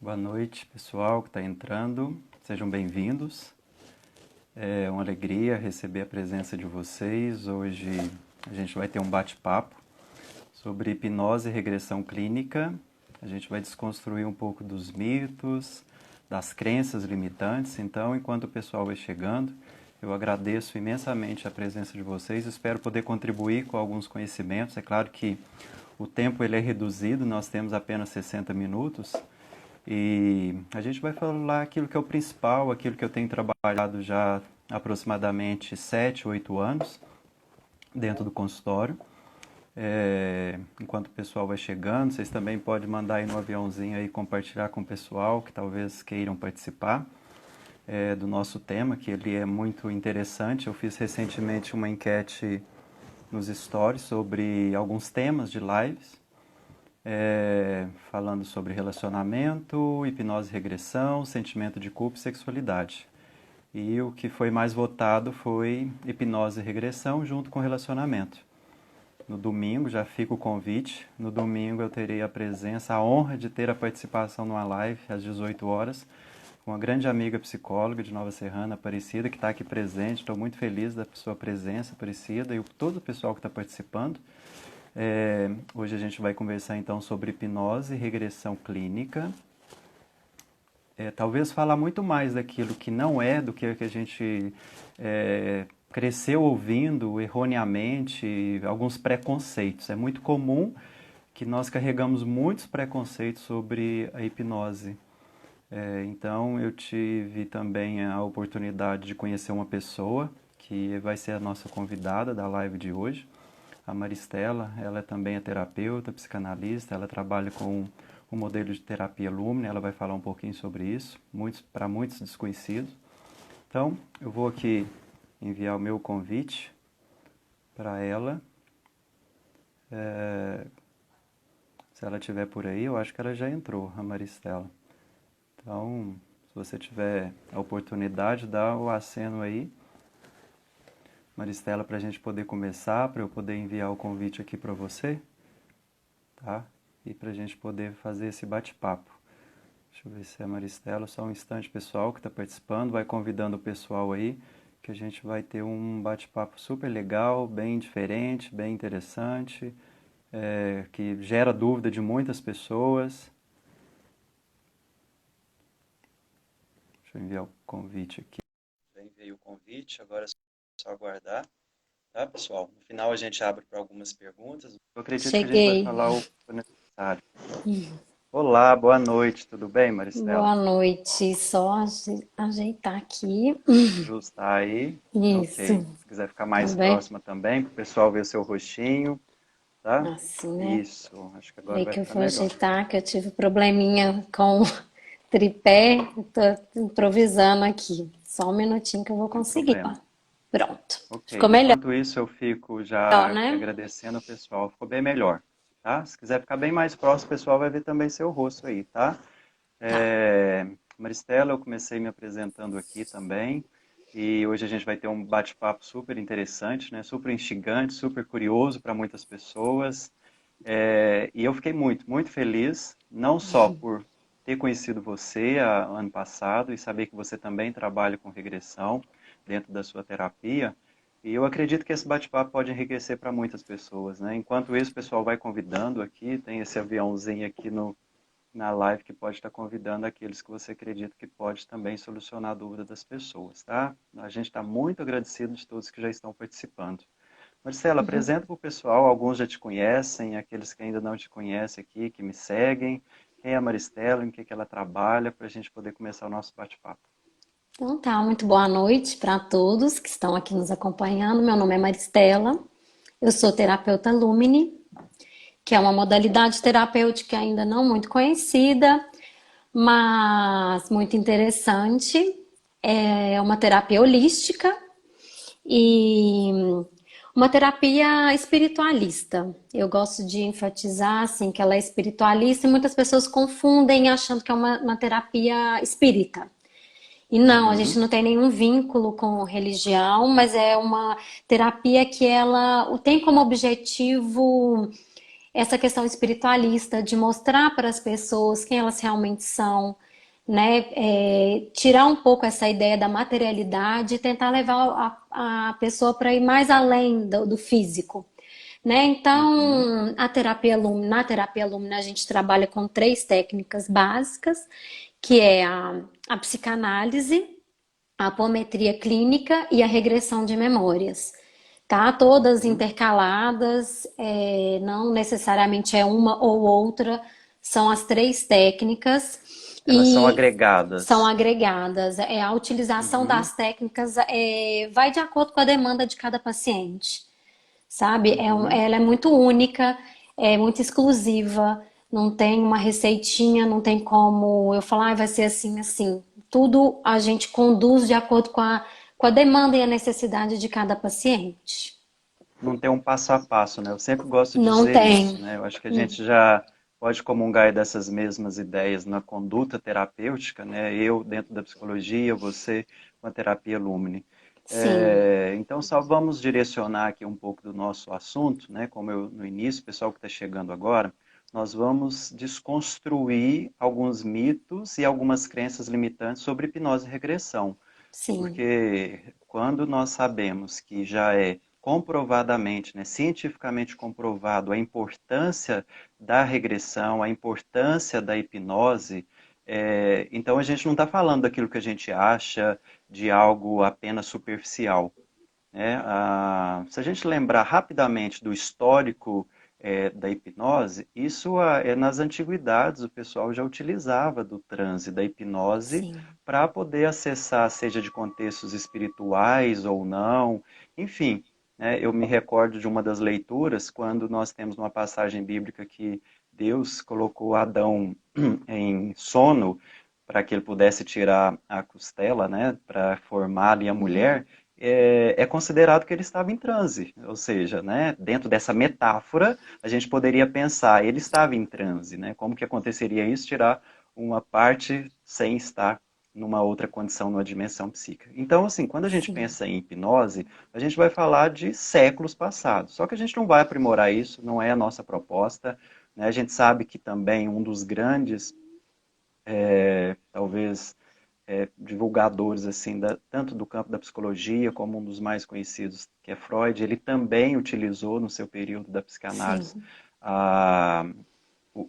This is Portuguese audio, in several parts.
Boa noite, pessoal que está entrando. Sejam bem-vindos. É uma alegria receber a presença de vocês. Hoje a gente vai ter um bate-papo sobre hipnose e regressão clínica. A gente vai desconstruir um pouco dos mitos, das crenças limitantes. Então, enquanto o pessoal vai chegando, eu agradeço imensamente a presença de vocês. Espero poder contribuir com alguns conhecimentos. É claro que o tempo ele é reduzido, nós temos apenas 60 minutos. E a gente vai falar aquilo que é o principal, aquilo que eu tenho trabalhado já há aproximadamente 7, 8 anos dentro do consultório. Enquanto o pessoal vai chegando, vocês também podem mandar aí no aviãozinho aí, compartilhar com o pessoal que talvez queiram participar do nosso tema, que ele é muito interessante. Eu fiz recentemente uma enquete nos stories sobre alguns temas de lives. Falando sobre relacionamento, hipnose e regressão, sentimento de culpa e sexualidade. E o que foi mais votado foi hipnose e regressão junto com relacionamento. No domingo, já fica o convite, no domingo eu terei a presença, a honra de ter a participação numa live às 18 horas, com uma grande amiga psicóloga de Nova Serrana, Aparecida, que está aqui presente. Estou muito feliz da sua presença, Aparecida, e todo o pessoal que está participando. Hoje a gente vai conversar então sobre hipnose e regressão clínica. Talvez falar muito mais daquilo que não é do que a gente cresceu ouvindo erroneamente, alguns preconceitos. É muito comum que nós carregamos muitos preconceitos sobre a hipnose. Então eu tive também a oportunidade de conhecer uma pessoa que vai ser a nossa convidada da live de hoje. A Maristela, ela também é terapeuta, psicanalista, ela trabalha com o modelo de terapia Lumine, ela vai falar um pouquinho sobre isso, para muitos desconhecidos. Então, eu vou aqui enviar o meu convite para ela. Se ela estiver por aí, eu acho que ela já entrou, a Maristela. Então, se você tiver a oportunidade, dá o aceno aí, Maristela, para a gente poder começar, para eu poder enviar o convite aqui para você, tá? E para a gente poder fazer esse bate-papo. Deixa eu ver se é a Maristela, só um instante, pessoal que está participando, vai convidando o pessoal aí, que a gente vai ter um bate-papo super legal, bem diferente, bem interessante, que gera dúvida de muitas pessoas. Deixa eu enviar o convite aqui. Já enviei o convite, agora é só aguardar. Tá, pessoal? No final a gente abre para algumas perguntas. Eu acredito que a gente vai Cheguei. falar o que for necessário. Olá, boa noite, tudo bem, Maristela? Boa noite. Só ajeitar aqui. Ajustar aí. Isso. Ok. Se quiser ficar Tá mais bem? próxima também, para o pessoal ver o seu rostinho, tá? Assim, né? Isso, acho que agora Peraí vai que eu ficar vou melhor. ajeitar, que eu tive probleminha com o tripé. Tô improvisando aqui. Só um minutinho que eu vou Sem conseguir, ó. problema. Pronto. Ok. Ficou melhor, Enquanto isso, eu fico já aqui né? agradecendo o pessoal. Ficou bem melhor, tá? Se quiser ficar bem mais próximo, o pessoal vai ver também seu rosto aí, tá? Tá. Maristela, eu comecei me apresentando aqui também, e hoje a gente vai ter um bate-papo super interessante, né? Super instigante, super curioso para muitas pessoas. E eu fiquei muito, muito feliz, não só por ter conhecido você ano passado e saber que você também trabalha com regressão dentro da sua terapia. E eu acredito que esse bate-papo pode enriquecer para muitas pessoas, né? Enquanto isso, o pessoal vai convidando aqui, tem esse aviãozinho aqui na live que pode estar convidando aqueles que você acredita que pode também solucionar a dúvida das pessoas, tá? A gente está muito agradecido de todos que já estão participando. Marcela, apresenta para o pessoal, alguns já te conhecem, aqueles que ainda não te conhecem aqui, que me seguem. Quem é a Maristela, em que ela trabalha, para a gente poder começar o nosso bate-papo. Então tá, muito boa noite para todos que estão aqui nos acompanhando. Meu nome é Maristela. Eu sou terapeuta Lumine, que é uma modalidade terapêutica ainda não muito conhecida, mas muito interessante. É uma terapia holística e uma terapia espiritualista. Eu gosto de enfatizar assim que ela é espiritualista e muitas pessoas confundem achando que é uma terapia espírita. E não, a gente Uhum, não tem nenhum vínculo com religião, mas é uma terapia que ela tem como objetivo essa questão espiritualista, de mostrar para as pessoas quem elas realmente são, né? Tirar um pouco essa ideia da materialidade e tentar levar a pessoa para ir mais além do físico. Né? Uhum. Então, na terapia Lumina a gente trabalha com três técnicas básicas, que é a psicanálise, a apometria clínica e a regressão de memórias. Tá? Todas Ótimo. intercaladas, não necessariamente é uma ou outra, são as três técnicas Elas são e são agregadas. agregadas. A utilização Uhum. das técnicas vai de acordo com a demanda de cada paciente, sabe? Uhum. Ela é muito única, é muito exclusiva, não tem uma receitinha, não tem como eu falar, vai ser assim, assim. Tudo a gente conduz de acordo com a demanda e a necessidade de cada paciente. Não tem um passo a passo, né? Eu sempre gosto de Não dizer isso, tem. né? Eu acho que a gente já pode comungar dessas mesmas ideias na conduta terapêutica, né? Eu dentro da psicologia, você com a terapia Lumine. Sim, Então, só vamos direcionar aqui um pouco do nosso assunto, né? Como eu no início, o pessoal que está chegando agora, nós vamos desconstruir alguns mitos e algumas crenças limitantes sobre hipnose e regressão. sim, Porque quando nós sabemos que já é comprovadamente, né, cientificamente comprovado a importância da regressão, a importância da hipnose, então a gente não está falando daquilo que a gente acha de algo apenas superficial. Né? Se a gente lembrar rapidamente do histórico da hipnose, isso nas antiguidades o pessoal já utilizava do transe, da hipnose, sim. para poder acessar, seja de contextos espirituais ou não, enfim. Né? Eu me recordo de uma das leituras, quando nós temos uma passagem bíblica que Deus colocou Adão em sono para que ele pudesse tirar a costela, né, para formar ali a Uhum. mulher, é considerado que ele estava em transe, ou seja, né, dentro dessa metáfora, a gente poderia pensar, ele estava em transe, né, como que aconteceria isso, tirar uma parte sem estar numa outra condição, numa dimensão psíquica. Então, assim, quando a gente Sim, pensa em hipnose, a gente vai falar de séculos passados, só que a gente não vai aprimorar isso, não é a nossa proposta, né, a gente sabe que também um dos grandes, talvez, divulgadores assim tanto do campo da psicologia como um dos mais conhecidos que é Freud, ele também utilizou no seu período da psicanálise sim, a,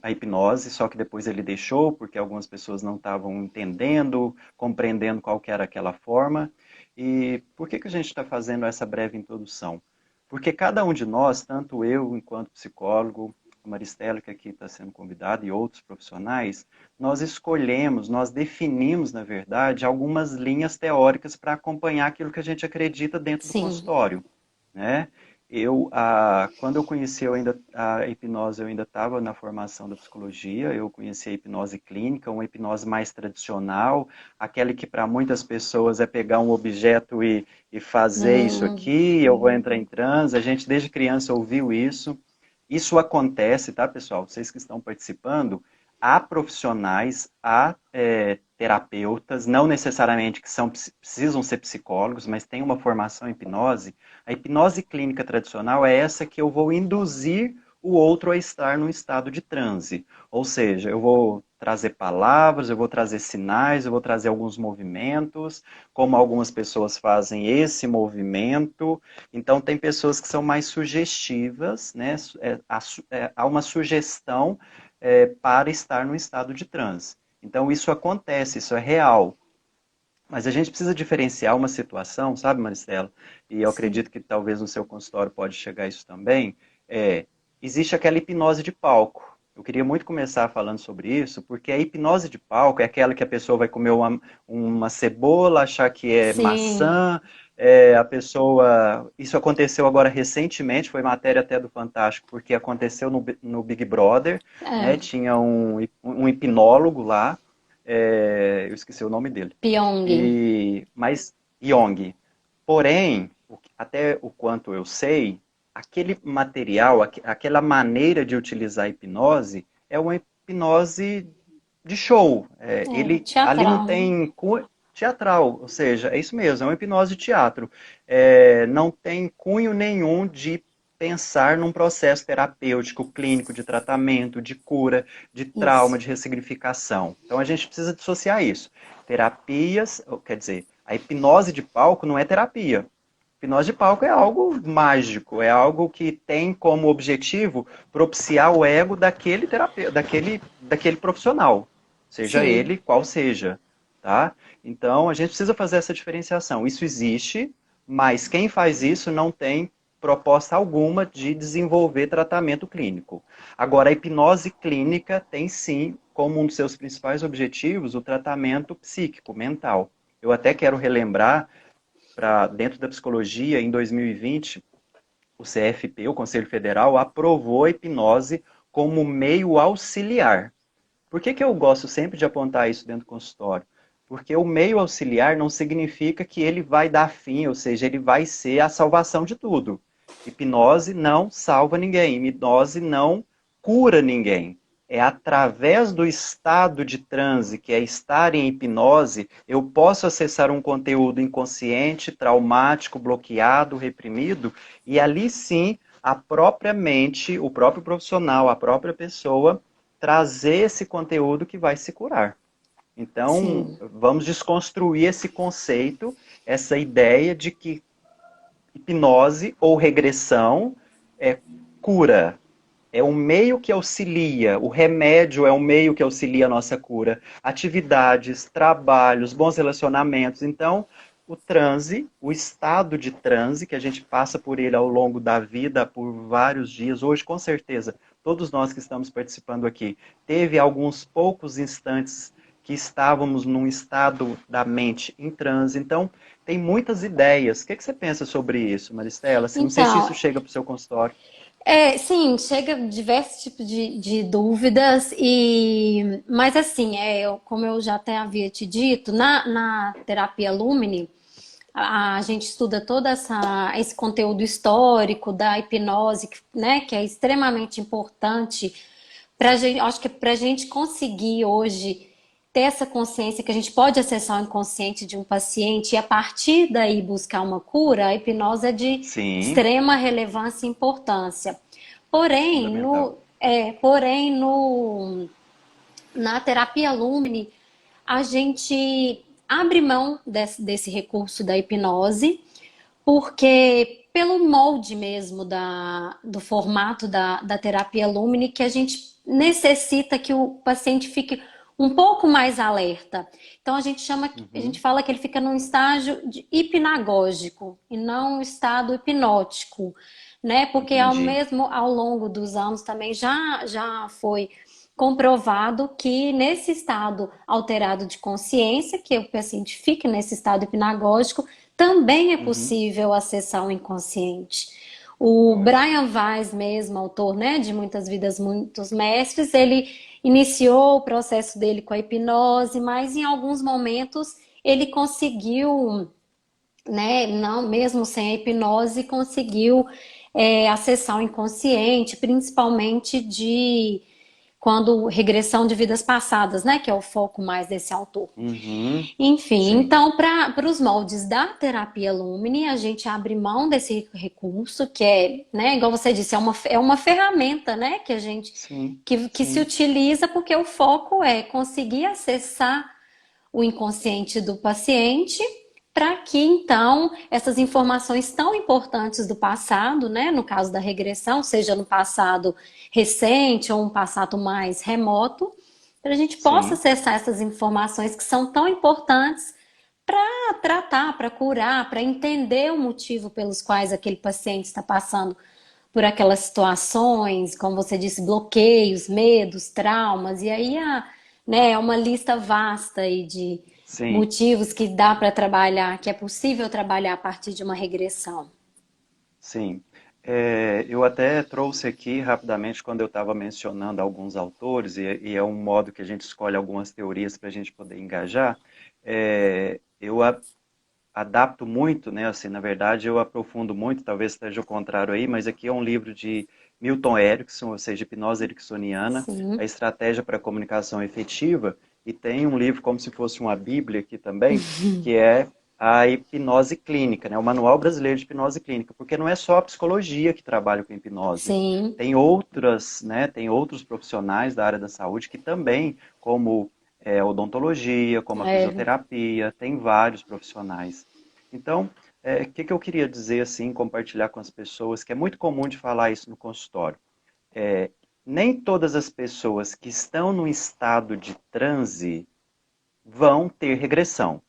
a hipnose, só que depois ele deixou porque algumas pessoas não estavam entendendo, compreendendo qual que era aquela forma. E por que a gente está fazendo essa breve introdução? Porque cada um de nós, tanto eu enquanto psicólogo, a Maristela que aqui está sendo convidada e outros profissionais, nós escolhemos, nós definimos, na verdade, algumas linhas teóricas para acompanhar aquilo que a gente acredita dentro do sim. consultório, né? Quando eu conheci a hipnose, eu ainda estava na formação da psicologia, eu conheci a hipnose clínica, uma hipnose mais tradicional, aquela que para muitas pessoas é pegar um objeto e fazer isso Hum, aqui, eu vou entrar em transe, a gente desde criança ouviu isso. Isso acontece, tá, pessoal? Vocês que estão participando, há profissionais, há terapeutas, não necessariamente que precisam ser psicólogos, mas têm uma formação em hipnose. A hipnose clínica tradicional é essa que eu vou induzir o outro a estar num estado de transe. Ou seja, eu vou trazer palavras, eu vou trazer sinais, eu vou trazer alguns movimentos, como algumas pessoas fazem esse movimento. Então, tem pessoas que são mais sugestivas, né? Há uma sugestão para estar no estado de transe. Então, isso acontece, isso é real. Mas a gente precisa diferenciar uma situação, sabe, Maristela? E eu sim. acredito que talvez no seu consultório pode chegar a isso também. Existe aquela hipnose de palco. Eu queria muito começar falando sobre isso, porque a hipnose de palco é aquela que a pessoa vai comer uma cebola, achar que é Sim. maçã, a pessoa. Isso aconteceu agora recentemente, foi matéria até do Fantástico, porque aconteceu no Big Brother, né? É. Tinha um hipnólogo lá, eu esqueci o nome dele. Pyong. Mas Yong. Porém, até o quanto eu sei, aquele material, aquela maneira de utilizar a hipnose é uma hipnose de show. Ele ali não Teatral. tem teatral, ou seja, é isso mesmo, é uma hipnose de teatro. Não tem cunho nenhum de pensar num processo terapêutico, clínico, de tratamento, de cura, de trauma, Isso. de ressignificação. Então a gente precisa dissociar isso. Terapias, quer dizer, a hipnose de palco não é terapia. Hipnose de palco é algo mágico, é algo que tem como objetivo propiciar o ego daquele terapeuta, daquele profissional, seja Sim, ele qual seja, tá? Então a gente precisa fazer essa diferenciação. Isso existe, mas quem faz isso não tem proposta alguma de desenvolver tratamento clínico. Agora, a hipnose clínica tem sim como um dos seus principais objetivos o tratamento psíquico, mental. Eu até quero relembrar para dentro da psicologia, em 2020, o CFP, o Conselho Federal, aprovou a hipnose como meio auxiliar. Por que eu gosto sempre de apontar isso dentro do consultório? Porque o meio auxiliar não significa que ele vai dar fim, ou seja, ele vai ser a salvação de tudo. Hipnose não salva ninguém, hipnose não cura ninguém. É através do estado de transe, que é estar em hipnose, eu posso acessar um conteúdo inconsciente, traumático, bloqueado, reprimido, e ali sim a própria mente, o próprio profissional, a própria pessoa trazer esse conteúdo que vai se curar. Então, sim. vamos desconstruir esse conceito, essa ideia de que hipnose ou regressão é cura. É um meio que auxilia, o remédio é um meio que auxilia a nossa cura. Atividades, trabalhos, bons relacionamentos. Então, o transe, o estado de transe, que a gente passa por ele ao longo da vida, por vários dias, hoje com certeza, todos nós que estamos participando aqui, teve alguns poucos instantes que estávamos num estado da mente em transe. Então, tem muitas ideias. O que você pensa sobre isso, Maristela? Assim, não sei se isso Então, chega para o seu consultório. sim, chega diversos tipos de dúvidas mas assim, como eu já até havia te dito, na terapia Lumine, a gente estuda esse conteúdo histórico da hipnose, né, que é extremamente importante para gente, acho que para a gente conseguir hoje ter essa consciência que a gente pode acessar o inconsciente de um paciente e a partir daí buscar uma cura, a hipnose é de Sim, extrema relevância e importância. Porém, fundamental. na terapia Lumine, a gente abre mão desse recurso da hipnose, porque pelo molde mesmo do formato da terapia Lumine, que a gente necessita que o paciente fique um pouco mais alerta. Então a gente Uhum, fala que ele fica num estágio hipnagógico e não um estado hipnótico, né? Porque entendi. ao longo dos anos também já foi comprovado que nesse estado alterado de consciência, que o paciente fique nesse estado hipnagógico, também é Uhum, possível acessar o inconsciente. O ótimo. Brian Weiss mesmo, autor, né, de Muitas Vidas, Muitos Mestres, ele iniciou o processo dele com a hipnose, mas em alguns momentos ele conseguiu, né, não mesmo sem a hipnose, conseguiu acessar o inconsciente, principalmente de quando regressão de vidas passadas, né, que é o foco mais desse autor. Uhum, Enfim, sim, então, para os moldes da terapia Lumine, a gente abre mão desse recurso, que é, né, igual você disse, é uma ferramenta, né, que a gente sim, que se sim, utiliza porque o foco é conseguir acessar o inconsciente do paciente para que então essas informações tão importantes do passado, né, no caso da regressão, seja no passado recente ou um passado mais remoto, para a gente possa sim, acessar essas informações que são tão importantes para tratar, para curar, para entender o motivo pelos quais aquele paciente está passando por aquelas situações, como você disse, bloqueios, medos, traumas, e aí né, é uma lista vasta aí de sim, motivos que dá para trabalhar, que é possível trabalhar a partir de uma regressão. sim. Eu até trouxe aqui rapidamente quando eu estava mencionando alguns autores, e é um modo que a gente escolhe algumas teorias para a gente poder engajar. Eu adapto muito, né? Assim, na verdade, eu aprofundo muito, talvez esteja o contrário aí, mas aqui é um livro de Milton Erickson, ou seja, hipnose ericksoniana, a Sim, estratégia para a comunicação efetiva, e tem um livro como se fosse uma bíblia aqui também, que é a hipnose clínica, né? O Manual Brasileiro de Hipnose Clínica, porque não é só a psicologia que trabalha com hipnose. Sim, Tem outras, né? Tem outros profissionais da área da saúde que também, como odontologia, como a é, fisioterapia, tem vários profissionais. Então, o que eu queria dizer, assim, compartilhar com as pessoas, que é muito comum de falar isso no consultório. É, nem todas as pessoas que estão no estado de transe vão ter regressão.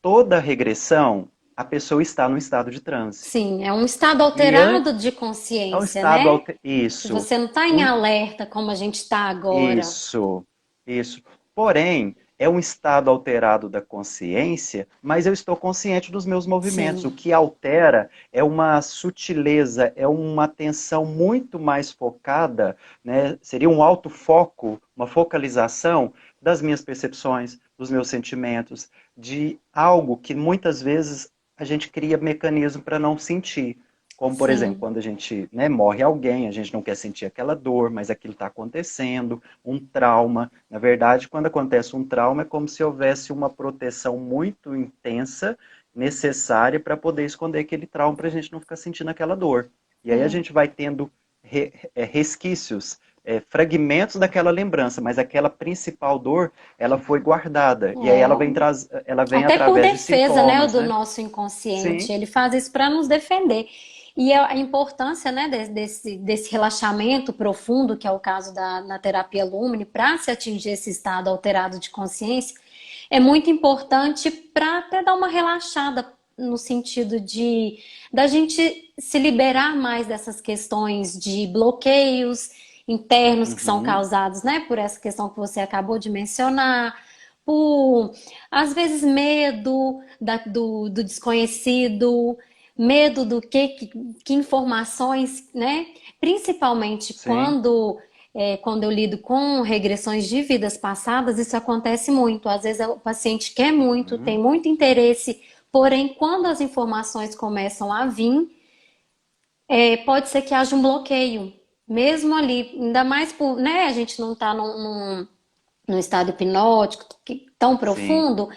Toda regressão, a pessoa está no estado de transe. sim, é um estado E alterado de é um consciência, estado né? Que isso, você não está em um, alerta como a gente está agora. isso, isso. Porém, é um estado alterado da consciência, mas eu estou consciente dos meus movimentos. O Sim, que altera é uma sutileza, é uma atenção muito mais focada, né? Seria um alto foco, uma focalização das minhas percepções, dos meus sentimentos, de algo que muitas vezes a gente cria mecanismo para não sentir. Como, por exemplo, sim. quando a gente, né, morre alguém, a gente não quer sentir aquela dor, mas aquilo está acontecendo, um trauma. Na verdade, quando acontece um trauma, é como se houvesse uma proteção muito intensa, necessária para poder esconder aquele trauma, para a gente não ficar sentindo aquela dor. E aí a É. gente vai tendo resquícios, fragmentos daquela lembrança, mas aquela principal dor, ela foi guardada. E aí É, ela vem até por através de defesa, né, sintomas, do né? nosso inconsciente. Sim. Ele faz isso para nos defender. E a importância, né, desse relaxamento profundo, que é o caso na terapia Lumine, para se atingir esse estado alterado de consciência, é muito importante para até dar uma relaxada no sentido de da gente se liberar mais dessas questões de bloqueios internos que são Uhum. causados, né, por essa questão que você acabou de mencionar, por às vezes medo do desconhecido, medo do que informações, né? Principalmente Sim. quando eu lido com regressões de vidas passadas, isso acontece muito. Às vezes o paciente quer muito, tem Uhum. muito interesse, porém, quando as informações começam a vir, pode ser que haja um bloqueio. Mesmo ali, ainda mais por, né, a gente não está num estado hipnótico tão Sim. profundo.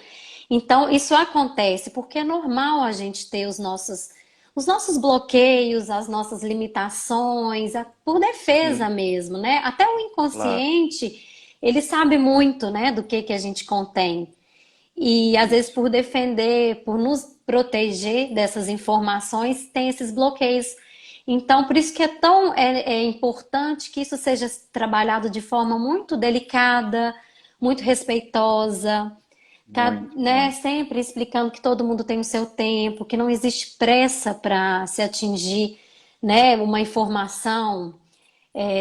Então, isso acontece porque é normal a gente ter os nossos bloqueios, as nossas limitações, por defesa Sim. mesmo, né? Até o Claro. inconsciente, ele sabe muito, né, do que a gente contém. E às vezes Isso. por defender, por nos proteger dessas informações, tem esses bloqueios. Então, por isso que é importante que isso seja trabalhado de forma muito delicada, muito respeitosa, Muito, né? muito. Sempre explicando que todo mundo tem o seu tempo, que não existe pressa para se atingir, né, uma informação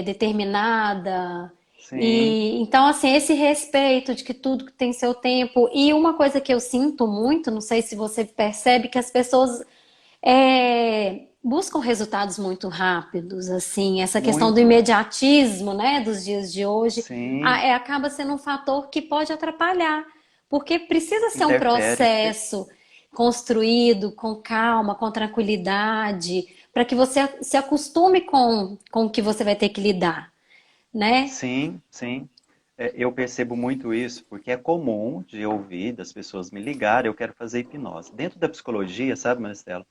determinada. Sim. E então, assim, esse respeito de que tudo tem seu tempo. E uma coisa que eu sinto muito, não sei se você percebe, que as pessoas buscam resultados muito rápidos, assim, essa questão do Muito. imediatismo, né, dos dias de hoje, Sim. acaba sendo um fator que pode atrapalhar, porque precisa ser um Interfere. processo construído com calma, com tranquilidade, para que você se acostume com o que você vai ter que lidar, né? Sim, sim. Eu percebo muito isso, porque é comum de ouvir das pessoas me ligarem, eu quero fazer hipnose. Dentro da psicologia, sabe, Marcelo?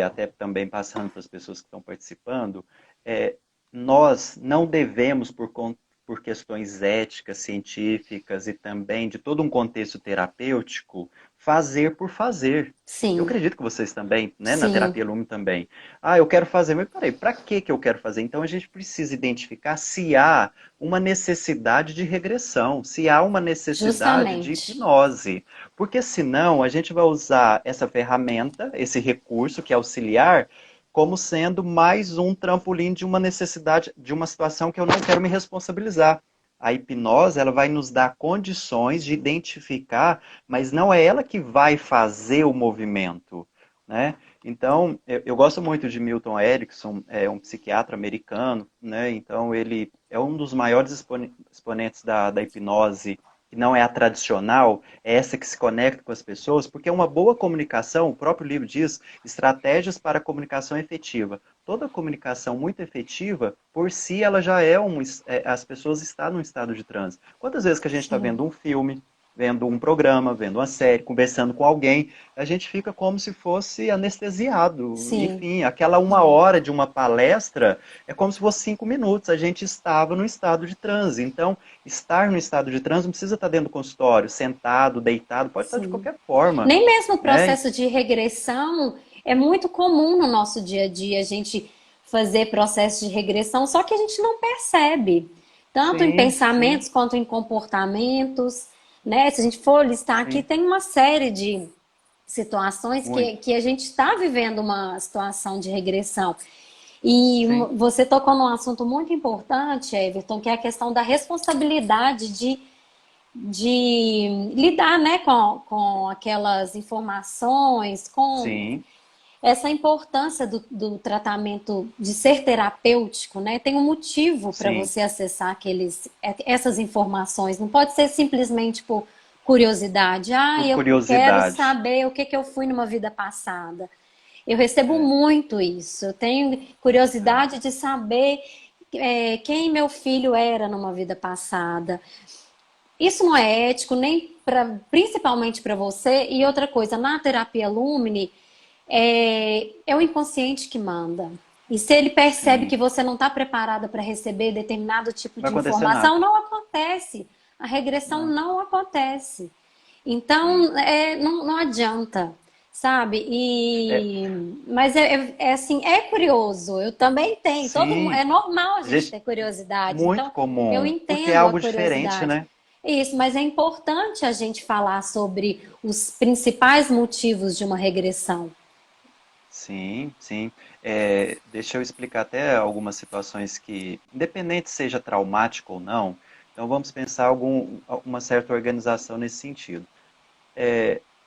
Até também passando para as pessoas que estão participando, é, nós não devemos, por questões éticas, científicas e também de todo um contexto terapêutico, fazer por fazer. Eu Sim, acredito que vocês também, né, na sim, terapia Lume também. Ah, eu quero fazer, mas peraí, para que eu quero fazer? Então a gente precisa identificar se há uma necessidade de regressão, se há uma necessidade de justamente. hipnose. Porque senão a gente vai usar essa ferramenta, esse recurso que é auxiliar, como sendo mais um trampolim de uma necessidade, de uma situação que eu não quero me responsabilizar. A hipnose, ela vai nos dar condições de identificar, mas não é ela que vai fazer o movimento, né? Então, eu gosto muito de Milton Erickson, é um psiquiatra americano, né? Então, ele é um dos maiores exponentes da hipnose, que não é a tradicional, é essa que se conecta com as pessoas, porque é uma boa comunicação, o próprio livro diz, estratégias para a comunicação efetiva. Toda comunicação muito efetiva, por si, ela já as pessoas estão num estado de transe. Quantas vezes que a gente está Sim, vendo um filme, vendo um programa, vendo uma série, conversando com alguém, a gente fica como se fosse anestesiado. Sim. Enfim, aquela 1 hora de uma palestra é como se fosse 5 minutos. A gente estava no estado de transe. Então, estar no estado de transe não precisa estar dentro do consultório, sentado, deitado, pode estar de Sim. qualquer forma, Nem mesmo o né? processo de regressão é muito comum no nosso dia a dia, a gente fazer processo de regressão, só que a gente não percebe, tanto em Sim, sim, pensamentos quanto em comportamentos, né? Se a gente for listar aqui, sim, tem uma série de situações muito. que a gente está vivendo uma situação de regressão. E Sim, você tocou num assunto muito importante, Everton, que é a questão da responsabilidade de lidar, né, com aquelas informações, com sim, essa importância do tratamento de ser terapêutico, né? Tem um motivo para sim. você acessar essas informações. Não pode ser simplesmente por curiosidade. Ah, Por eu quero curiosidade. saber o que que eu fui numa vida passada. Eu recebo É, muito isso. Eu tenho é. curiosidade de saber quem meu filho era numa vida passada. Isso não é ético, nem principalmente para você. E outra coisa, na terapia Lumine, é o inconsciente que manda. E se ele percebe que Sim. você não está preparada para receber determinado tipo Não vai de acontecer nada. informação, não acontece. A regressão Não. não acontece. Sim. Então, não adianta, sabe? É, Mas é assim, é curioso. Eu também tenho. sim. É normal a A gente gente, ter curiosidade. muito Então, eu comum, porque é entendo a algo diferente, curiosidade. né? Isso, mas é importante a gente falar sobre os principais motivos de uma regressão. Sim, sim. É, deixa eu explicar até algumas situações que, independente seja traumático ou não, então vamos pensar uma certa organização nesse sentido.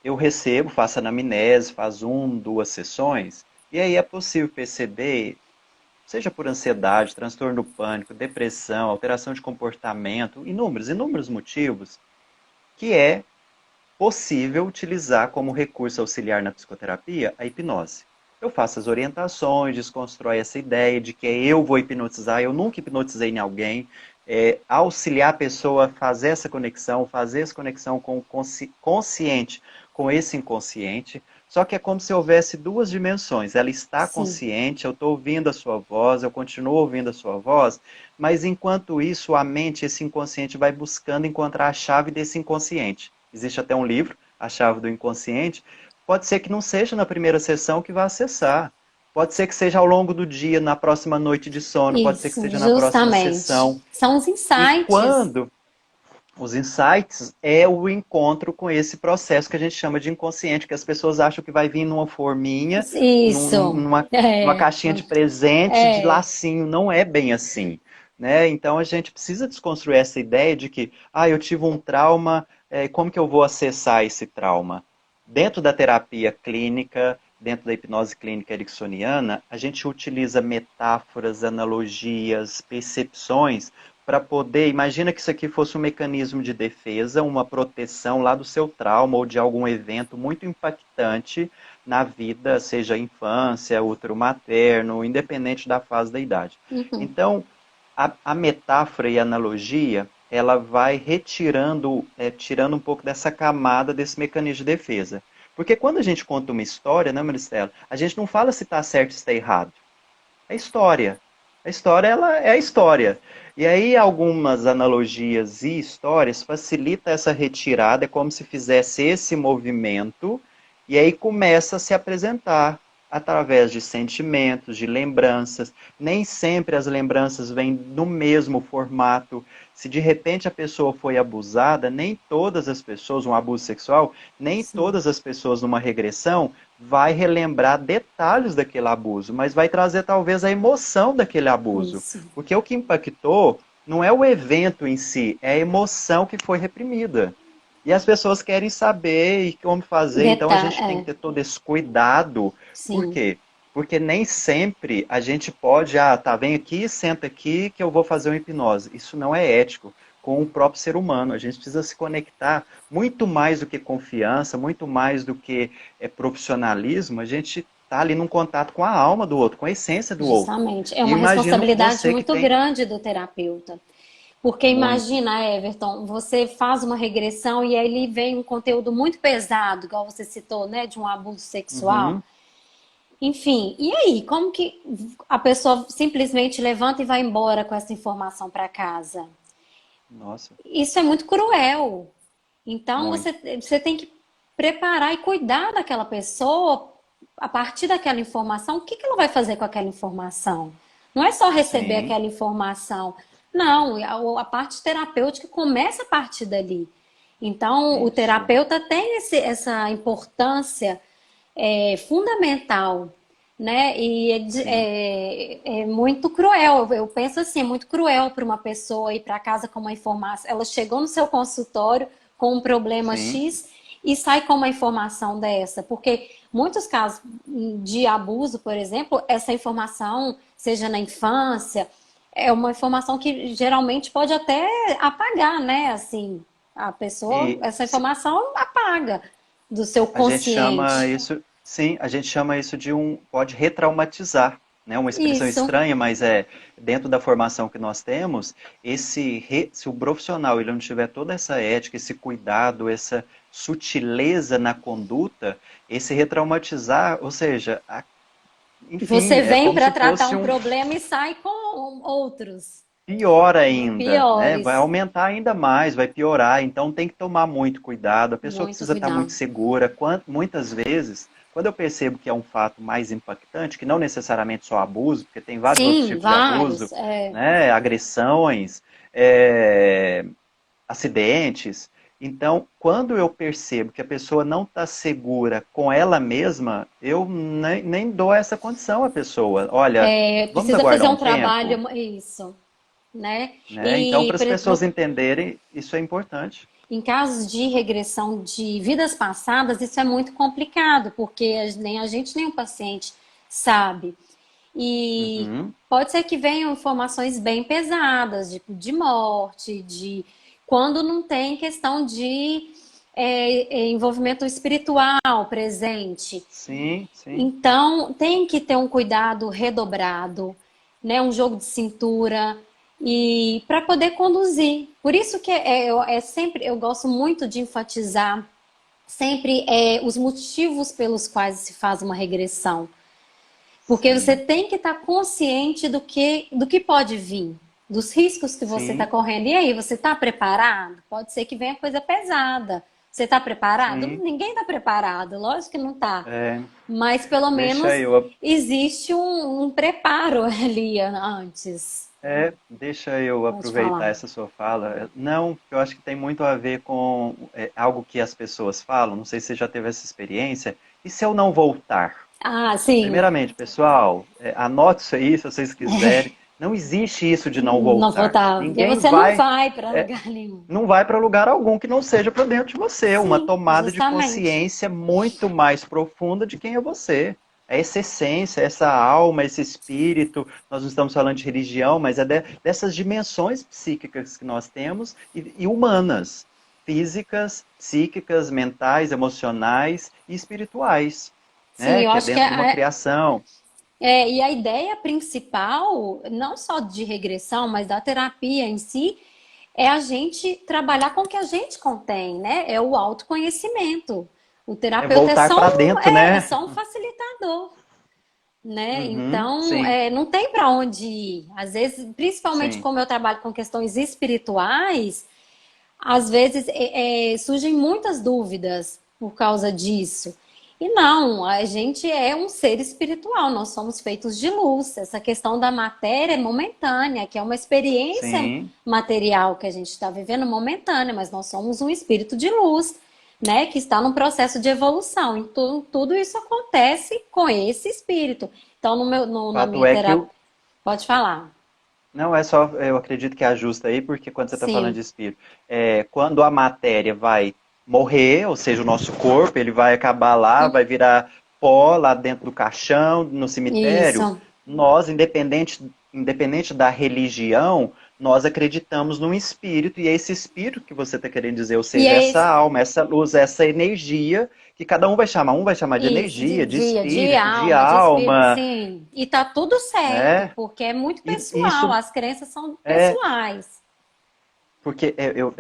Eu recebo, faço anamnese, faz 1, 2 sessões, e aí é possível perceber, seja por ansiedade, transtorno do pânico, depressão, alteração de comportamento, inúmeros motivos, que é possível utilizar como recurso auxiliar na psicoterapia a hipnose. Eu faço as orientações, desconstrói essa ideia de que eu vou hipnotizar, eu nunca hipnotizei em alguém, auxiliar a pessoa a fazer essa conexão com o consciente, com esse inconsciente, só que é como se houvesse duas dimensões. Ela está Sim, consciente, eu estou ouvindo a sua voz, eu continuo ouvindo a sua voz, mas enquanto isso, a mente, esse inconsciente, vai buscando encontrar a chave desse inconsciente. Existe até um livro, A Chave do Inconsciente. Pode ser que não seja na primeira sessão que vá acessar. Pode ser que seja ao longo do dia, na próxima noite de sono, pode ser que isso, seja na próxima justamente. sessão. São os E insights. quando os insights é o encontro com esse processo que a gente chama de inconsciente, que as pessoas acham que vai vir numa forminha, Isso. numa caixinha de presente de É, lacinho. Não é bem assim. Né? Então a gente precisa desconstruir essa ideia de que, eu tive um trauma, como que eu vou acessar esse trauma? Dentro da terapia clínica, dentro da hipnose clínica ericksoniana, a gente utiliza metáforas, analogias, percepções para poder. Imagina que isso aqui fosse um mecanismo de defesa, uma proteção lá do seu trauma ou de algum evento muito impactante na vida, seja infância, útero materno, independente da fase da idade. uhum, Então, a metáfora e a analogia, ela vai tirando um pouco dessa camada desse mecanismo de defesa. Porque quando a gente conta uma história, né, Maristela, a gente não fala se está certo ou se está errado. É história. A história, ela é a história. E aí, algumas analogias e histórias facilita essa retirada, é como se fizesse esse movimento, e aí começa a se apresentar através de sentimentos, de lembranças. Nem sempre as lembranças vêm no mesmo formato. Se de repente a pessoa foi abusada, nem todas as pessoas, um abuso sexual, nem sim, todas as pessoas numa regressão vai relembrar detalhes daquele abuso, mas vai trazer talvez a emoção daquele abuso. isso. Porque o que impactou não é o evento em si, é a emoção que foi reprimida. E as pessoas querem saber e como fazer, então a gente tem que ter todo esse cuidado. Por Sim. quê? Porque nem sempre a gente pode, tá, vem aqui, senta aqui que eu vou fazer uma hipnose. Isso não é ético com o próprio ser humano. A gente precisa se conectar muito mais do que confiança, muito mais do que profissionalismo. A gente está ali num contato com a alma do outro, com a essência do outro. Justamente. É E uma imagino responsabilidade você que muito tem. grande do terapeuta. Porque muito. imagina, Everton, você faz uma regressão e aí vem um conteúdo muito pesado, igual você citou, né, de um abuso sexual. Uhum. Enfim, e aí, como que a pessoa simplesmente levanta e vai embora com essa informação para casa? Nossa, Isso é muito cruel. Então muito. você tem que preparar e cuidar daquela pessoa a partir daquela informação. O que que ela vai fazer com aquela informação? Não é só receber Sim, aquela informação. Não, a parte terapêutica começa a partir dali. Então, o isso. terapeuta tem essa importância fundamental, né? E Sim, é muito cruel. Eu penso assim, é muito cruel para uma pessoa ir para casa com uma informação. Ela chegou no seu consultório com um problema sim, X e sai com uma informação dessa, porque muitos casos de abuso, por exemplo, essa informação, seja na infância, é uma informação que geralmente pode até apagar, né? Assim, a pessoa, e essa informação apaga do seu a gente chama consciente. isso, sim, a gente chama isso de pode retraumatizar, né? Uma expressão Isso. estranha, mas é dentro da formação que nós temos, se o profissional ele não tiver toda essa ética, esse cuidado, essa sutileza na conduta, esse retraumatizar, ou seja, enfim, Você é vem como para se tratar fosse um um problema e sai com outros, pior né? ainda, né? Vai Piores. aumentar ainda mais, vai piorar. Então tem que tomar muito cuidado. A pessoa Muito precisa estar muito cuidado. segura. Muitas vezes, quando eu percebo que é um fato mais impactante, que não necessariamente só abuso, porque tem vários outros Sim, tipos de abuso, vários. É, né? Agressões, é, acidentes. Então, quando eu percebo que a pessoa não está segura com ela mesma, eu nem dou essa condição à pessoa. Olha, vamos precisa fazer aguardar um um tempo? trabalho, isso, né? Né? Então, E para as pessoas entenderem, isso é importante. em casos de regressão de vidas passadas, isso é muito complicado, porque nem a gente nem o paciente sabe. E Uhum, pode ser que venham informações bem pesadas, de morte, de quando não tem questão de envolvimento espiritual presente. sim, sim, Então, tem que ter um cuidado redobrado, né? Um jogo de cintura e para poder conduzir. Por isso que sempre eu gosto muito de enfatizar sempre os motivos pelos quais se faz uma regressão. Porque você sim, tem que estar consciente do que pode vir, dos riscos que você está sim, correndo. E aí, você está preparado? Pode ser que venha coisa pesada. Você está preparado? sim. Ninguém está preparado, lógico que não está. É, Mas pelo deixa menos eu, existe um preparo ali antes. deixa eu Pode aproveitar falar. essa sua fala. Não, eu acho que tem muito a ver com algo que as pessoas falam. Não sei se você já teve essa experiência. E se eu não voltar? Ah, sim. Primeiramente, pessoal, anote isso aí se vocês quiserem. Não existe isso de não Não voltar. voltar. Porque Ninguém você não vai. vai para é, lugar nenhum. não vai para lugar algum que não seja para dentro de você. Uma Sim, tomada de justamente. consciência muito mais profunda de quem é você. É essa essência, essa alma, esse espírito. Nós não estamos falando de religião, mas é dessas dimensões psíquicas que nós temos e humanas, físicas, psíquicas, mentais, emocionais e espirituais, Sim, né? eu Que é acho que dentro de uma criação. e a ideia principal, não só de regressão, mas da terapia em si, é a gente trabalhar com o que a gente contém, né? É o autoconhecimento. O É terapeuta voltar para dentro, é né? só um facilitador, né? Uhum, Então, sim, não tem para onde ir. Às vezes, principalmente sim. como eu trabalho com questões espirituais, às vezes surgem muitas dúvidas por causa disso. E não, a gente é um ser espiritual, nós somos feitos de luz. Essa questão da matéria é momentânea, que é uma experiência Sim, material que a gente está vivendo momentânea, mas nós somos um espírito de luz, né, que está num processo de evolução. Então, tudo isso acontece com esse espírito. Então, na fato minha é que terapia, pode falar. não é só, eu acredito que ajusta aí, porque quando você está falando de Sim, espírito, quando a matéria vai morrer, ou seja, o nosso corpo, ele vai acabar lá, vai virar pó lá dentro do caixão, no cemitério, isso. nós, independente da religião, nós acreditamos num espírito, e é esse espírito que você está querendo dizer, ou E seja, é essa esse, alma, essa luz, essa energia, que cada um vai chamar de Isso, energia, de de espírito, de alma, de espírito, alma, sim. E tá tudo certo, né? porque é muito E pessoal, isso as crenças são é pessoais. porque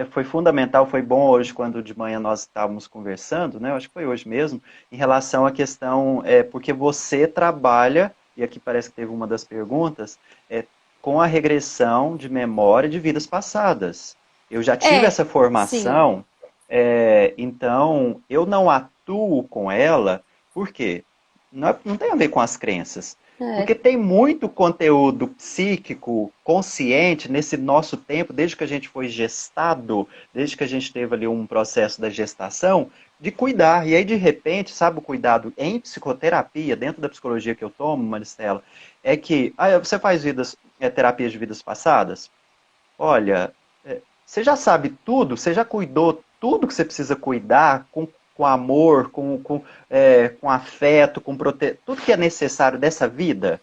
foi fundamental, foi bom hoje quando de manhã nós estávamos conversando, né? Eu acho que foi hoje mesmo, em relação à questão, porque você trabalha, e aqui parece que teve uma das perguntas, com a regressão de memória de vidas passadas. Eu já tive essa Sim. formação, então eu não atuo com ela, por quê? Não tem a ver com as crenças. Porque É, tem muito conteúdo psíquico, consciente, nesse nosso tempo, desde que a gente foi gestado, desde que a gente teve ali um processo da gestação, de cuidar. E aí, de repente, sabe o cuidado em psicoterapia, dentro da psicologia que eu tomo, Maristela, é que você faz terapias de vidas passadas? Olha, você já sabe tudo, você já cuidou tudo que você precisa cuidar, com amor, com afeto, tudo que é necessário dessa vida?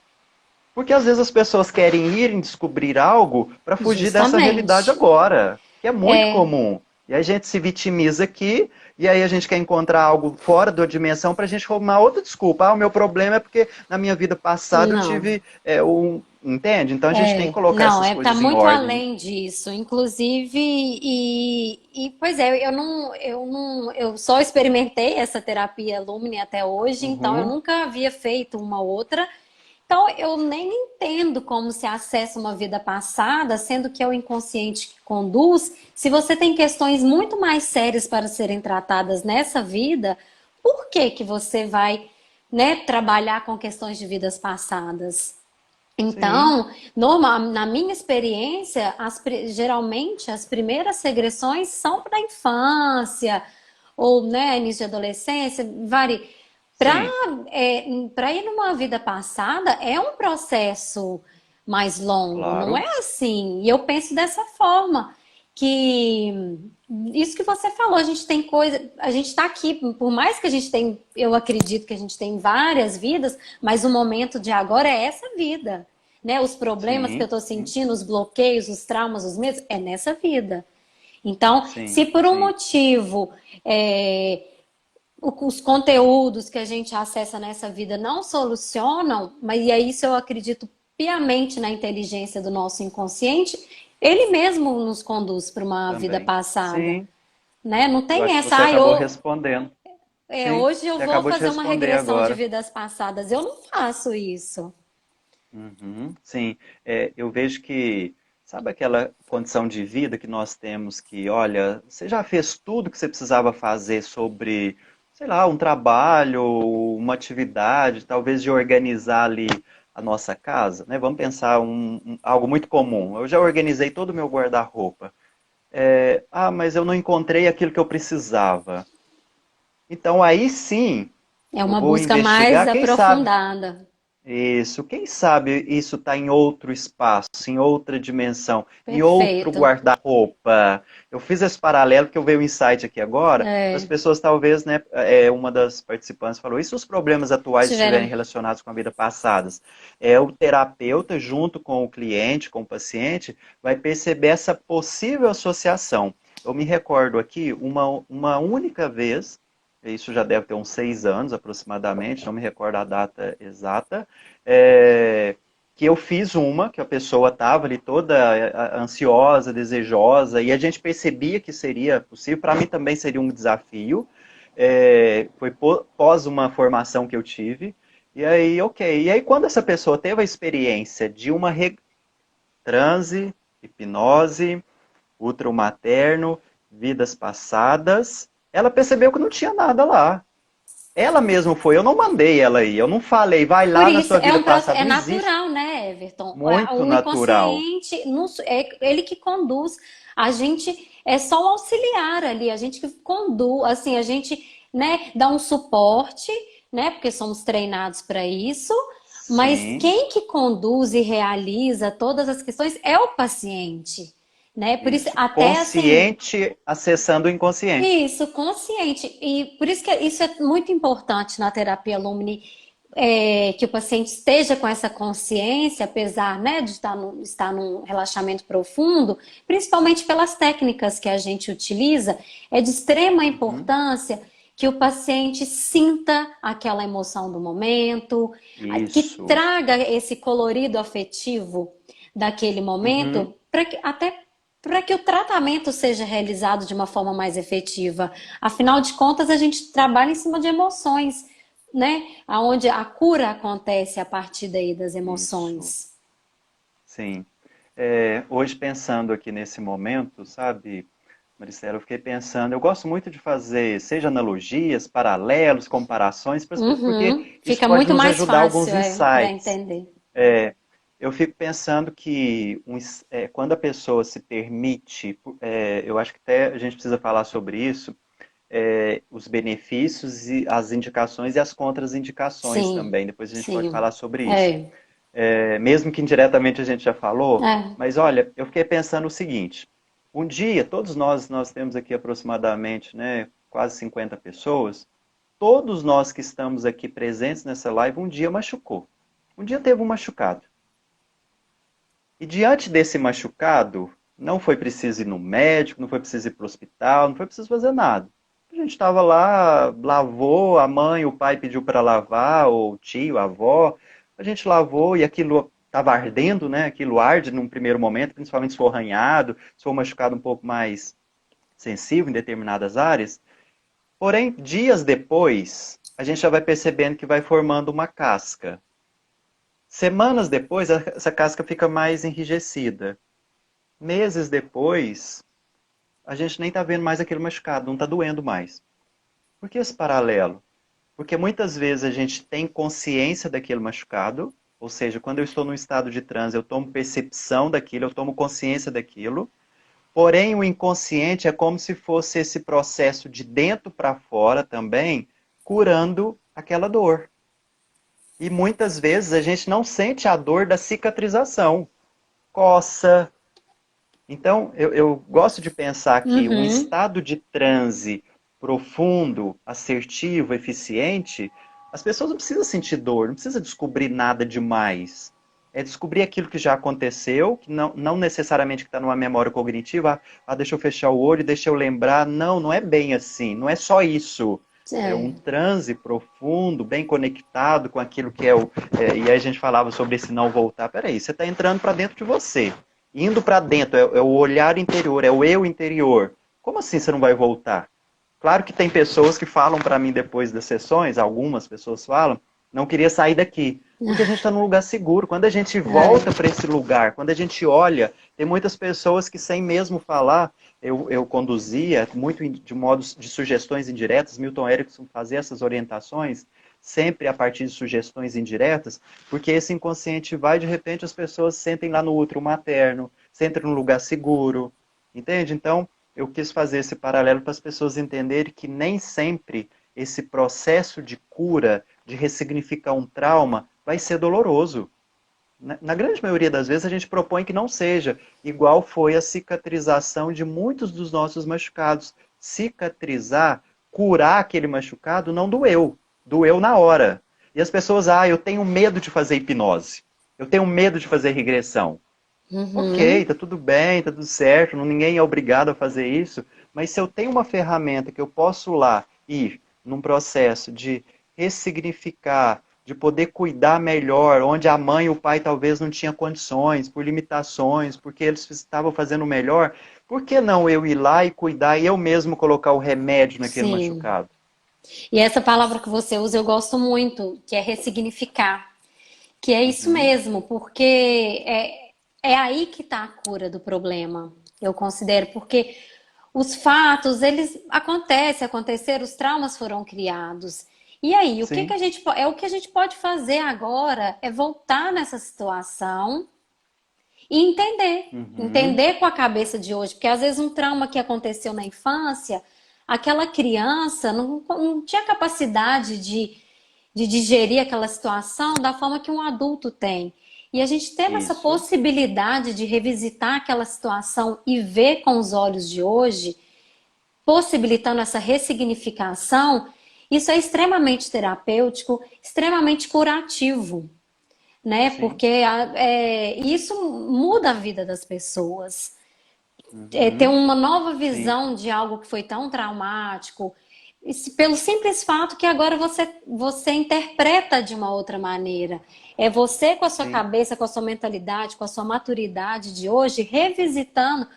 Porque às vezes as pessoas querem ir em descobrir algo para fugir dessa realidade justamente. agora, que é muito É, comum. E a gente se vitimiza aqui, e aí a gente quer encontrar algo fora da dimensão para a gente arrumar outra desculpa. O meu problema é porque na minha vida passada eu não. tive um. Entende? Então a gente tem que colocar Não, essas tá coisas em muito ordem. além disso. Inclusive, pois é, eu só experimentei essa terapia Lumine até hoje, então eu Uhum, nunca havia feito uma outra. Então eu nem entendo como se acessa uma vida passada, sendo que é o inconsciente que conduz. Se você tem questões muito mais sérias para serem tratadas nessa vida, por que que você vai, né, trabalhar com questões de vidas passadas? sim, Então, na minha experiência, geralmente as primeiras regressões são para a infância, ou né, início de adolescência, varia. Para sim, para ir numa vida passada é um processo mais longo, não é claro. assim. E eu penso dessa forma, que isso que você falou, a gente tem coisa, a gente está aqui, por mais que a gente tem, eu acredito que a gente tem várias vidas, mas o momento de agora é essa vida, né? Os problemas que eu Sim, estou sim, sentindo, os bloqueios, os traumas, os medos, é nessa vida. Então, se sim, por um sim. motivo os conteúdos que a gente acessa nessa vida não solucionam, mas e aí isso eu acredito piamente na inteligência do nosso inconsciente, ele mesmo nos conduz para uma vida Também. passada, Sim, né? Não eu tem acho que essa, você acabou respondendo. Sim, hoje eu você vou acabou de fazer uma responder regressão de agora. vidas passadas. Eu não faço isso. Uhum, sim, eu vejo que, sabe aquela condição de vida que nós temos que, olha, você já fez tudo que você precisava fazer sobre, sei lá, um trabalho, uma atividade, talvez de organizar ali a nossa casa, né? Vamos pensar algo muito comum. Eu já organizei todo o meu guarda-roupa. Mas eu não encontrei aquilo que eu precisava. Então aí sim, É eu uma vou busca mais investigar, quem sabe aprofundada. isso, quem sabe isso está em outro espaço, em outra dimensão, em outro Perfeito. guarda-roupa. Eu fiz esse paralelo porque eu veio um insight aqui agora, para as É, pessoas talvez, né, uma das participantes falou, e se os problemas atuais estiverem tiveram. relacionados com a vida passada? O terapeuta, junto com o cliente, com o paciente, vai perceber essa possível associação. Eu me recordo aqui, uma única vez, isso já deve ter uns 6 anos aproximadamente, não me recordo a data exata, é, que eu fiz que a pessoa estava ali toda ansiosa, desejosa, e a gente percebia que seria possível. Para mim também seria um desafio. Foi pós uma formação que eu tive. E aí, ok. E aí, quando essa pessoa teve a experiência de uma transe, hipnose, ultramaterno, vidas passadas, ela percebeu que não tinha nada lá. Ela mesma foi, eu não mandei ela ir, eu não falei, vai Por lá na isso, sua vida passada, é não existe. natural, né, Everton? Muito O natural. inconsciente, é ele que conduz. A gente é só um auxiliar ali, a gente que conduz, assim, a gente, né, dá um suporte, né, porque somos treinados para isso, mas Sim, quem que conduz e realiza todas as questões é o paciente, né? Por isso, isso. até assim, Consciente acessando o inconsciente. isso, consciente. E por isso que isso é muito importante na terapia Lumine, que o paciente esteja com essa consciência, apesar, né, de estar num relaxamento profundo, principalmente pelas técnicas que a gente utiliza, é de extrema Uhum. importância que o paciente sinta aquela emoção do momento, que Isso. traga esse colorido afetivo daquele Uhum. momento, até para que o tratamento seja realizado de uma forma mais efetiva. Afinal de contas, a gente trabalha em cima de emoções, né? Onde a cura acontece a partir daí das Isso, emoções. sim. Hoje pensando aqui nesse momento, sabe, Maricela, eu fiquei pensando, eu gosto muito de fazer, seja analogias, paralelos, comparações, Uhum. porque isso Fica pode muito nos mais ajudar alguns fácil, para insights. entender. É, eu fico pensando que quando a pessoa se permite, eu acho que até a gente precisa falar sobre isso, os benefícios e as indicações e as contraindicações Sim, também. Depois a gente pode sim. falar sobre isso. É, Mesmo que indiretamente a gente já falou, é. mas olha, eu fiquei pensando o seguinte: um dia, todos nós temos aqui aproximadamente, né, quase 50 pessoas, todos nós que estamos aqui presentes nessa live, um dia machucou. Um dia teve um machucado. E diante desse machucado, não foi preciso ir no médico, não foi preciso ir para o hospital, não foi preciso fazer nada. A gente estava lá, lavou, a mãe, o pai pediu para lavar, ou o tio, a avó. A gente lavou e aquilo estava ardendo, né? Aquilo arde num primeiro momento, principalmente se for arranhado, se for machucado um pouco mais sensível em determinadas áreas. Porém, dias depois, a gente já vai percebendo que vai formando uma casca. Semanas depois, essa casca fica mais enrijecida. Meses depois, a gente nem está vendo mais aquele machucado, não está doendo mais. Por que esse paralelo? Porque muitas vezes a gente tem consciência daquele machucado, ou seja, quando eu estou num estado de transe, eu tomo percepção daquilo, eu tomo consciência daquilo, porém o inconsciente é como se fosse esse processo de dentro para fora também, curando aquela dor. E muitas vezes a gente não sente a dor da cicatrização. Coça. Então, eu gosto de pensar que um Uhum. estado de transe profundo, assertivo, eficiente, as pessoas não precisam sentir dor, não precisam descobrir nada demais. É descobrir aquilo que já aconteceu, que não necessariamente que está numa memória cognitiva. Deixa eu fechar o olho, deixa eu lembrar. Não, não é bem assim. Não é só isso. É um É. transe profundo, bem conectado com aquilo que é o. E aí a gente falava sobre esse não voltar. Peraí, você está entrando para dentro de você, indo para dentro, é o olhar interior, é o eu interior. Como assim você não vai voltar? Claro que tem pessoas que falam para mim depois das sessões, algumas pessoas falam, não queria sair daqui. Porque a gente está num lugar seguro. Quando a gente volta É. para esse lugar, quando a gente olha, tem muitas pessoas que sem mesmo falar, eu conduzia muito de modos de sugestões indiretas, Milton Erickson fazia essas orientações, sempre a partir de sugestões indiretas, porque esse inconsciente vai, de repente as pessoas sentem lá no útero materno, sentem num lugar seguro, entende? Então, eu quis fazer esse paralelo para as pessoas entenderem que nem sempre esse processo de cura, de ressignificar um trauma, vai ser doloroso. Na grande maioria das vezes, a gente propõe que não seja, igual foi a cicatrização de muitos dos nossos machucados. Cicatrizar, curar aquele machucado, não doeu. Doeu na hora. E as pessoas, eu tenho medo de fazer hipnose. Eu tenho medo de fazer regressão. Ok, Uhum. tá tudo bem, tá tudo certo, ninguém é obrigado a fazer isso, mas se eu tenho uma ferramenta que eu posso lá ir num processo de ressignificar, de poder cuidar melhor, onde a mãe e o pai talvez não tinham condições, por limitações, porque eles estavam fazendo melhor, por que não eu ir lá e cuidar e eu mesmo colocar o remédio naquele Sim. machucado? E essa palavra que você usa eu gosto muito, que é ressignificar. Que é isso Uhum, mesmo, porque é aí que está a cura do problema, eu considero, porque os fatos, eles aconteceram, os traumas foram criados. E aí, o que que sim, a gente é o que a gente pode fazer agora é voltar nessa situação e uhum, entender com a cabeça de hoje, porque às vezes um trauma que aconteceu na infância, aquela criança não tinha capacidade de digerir aquela situação da forma que um adulto tem. E a gente tendo essa isso, possibilidade de revisitar aquela situação e ver com os olhos de hoje, possibilitando essa ressignificação, isso é extremamente terapêutico, extremamente curativo, né? sim, Porque isso muda a vida das pessoas. Ter uhum, uma nova sim, visão de algo que foi tão traumático, pelo simples fato que agora você interpreta de uma outra maneira. É você com a sua sim, cabeça, com a sua mentalidade, com a sua maturidade de hoje, revisitando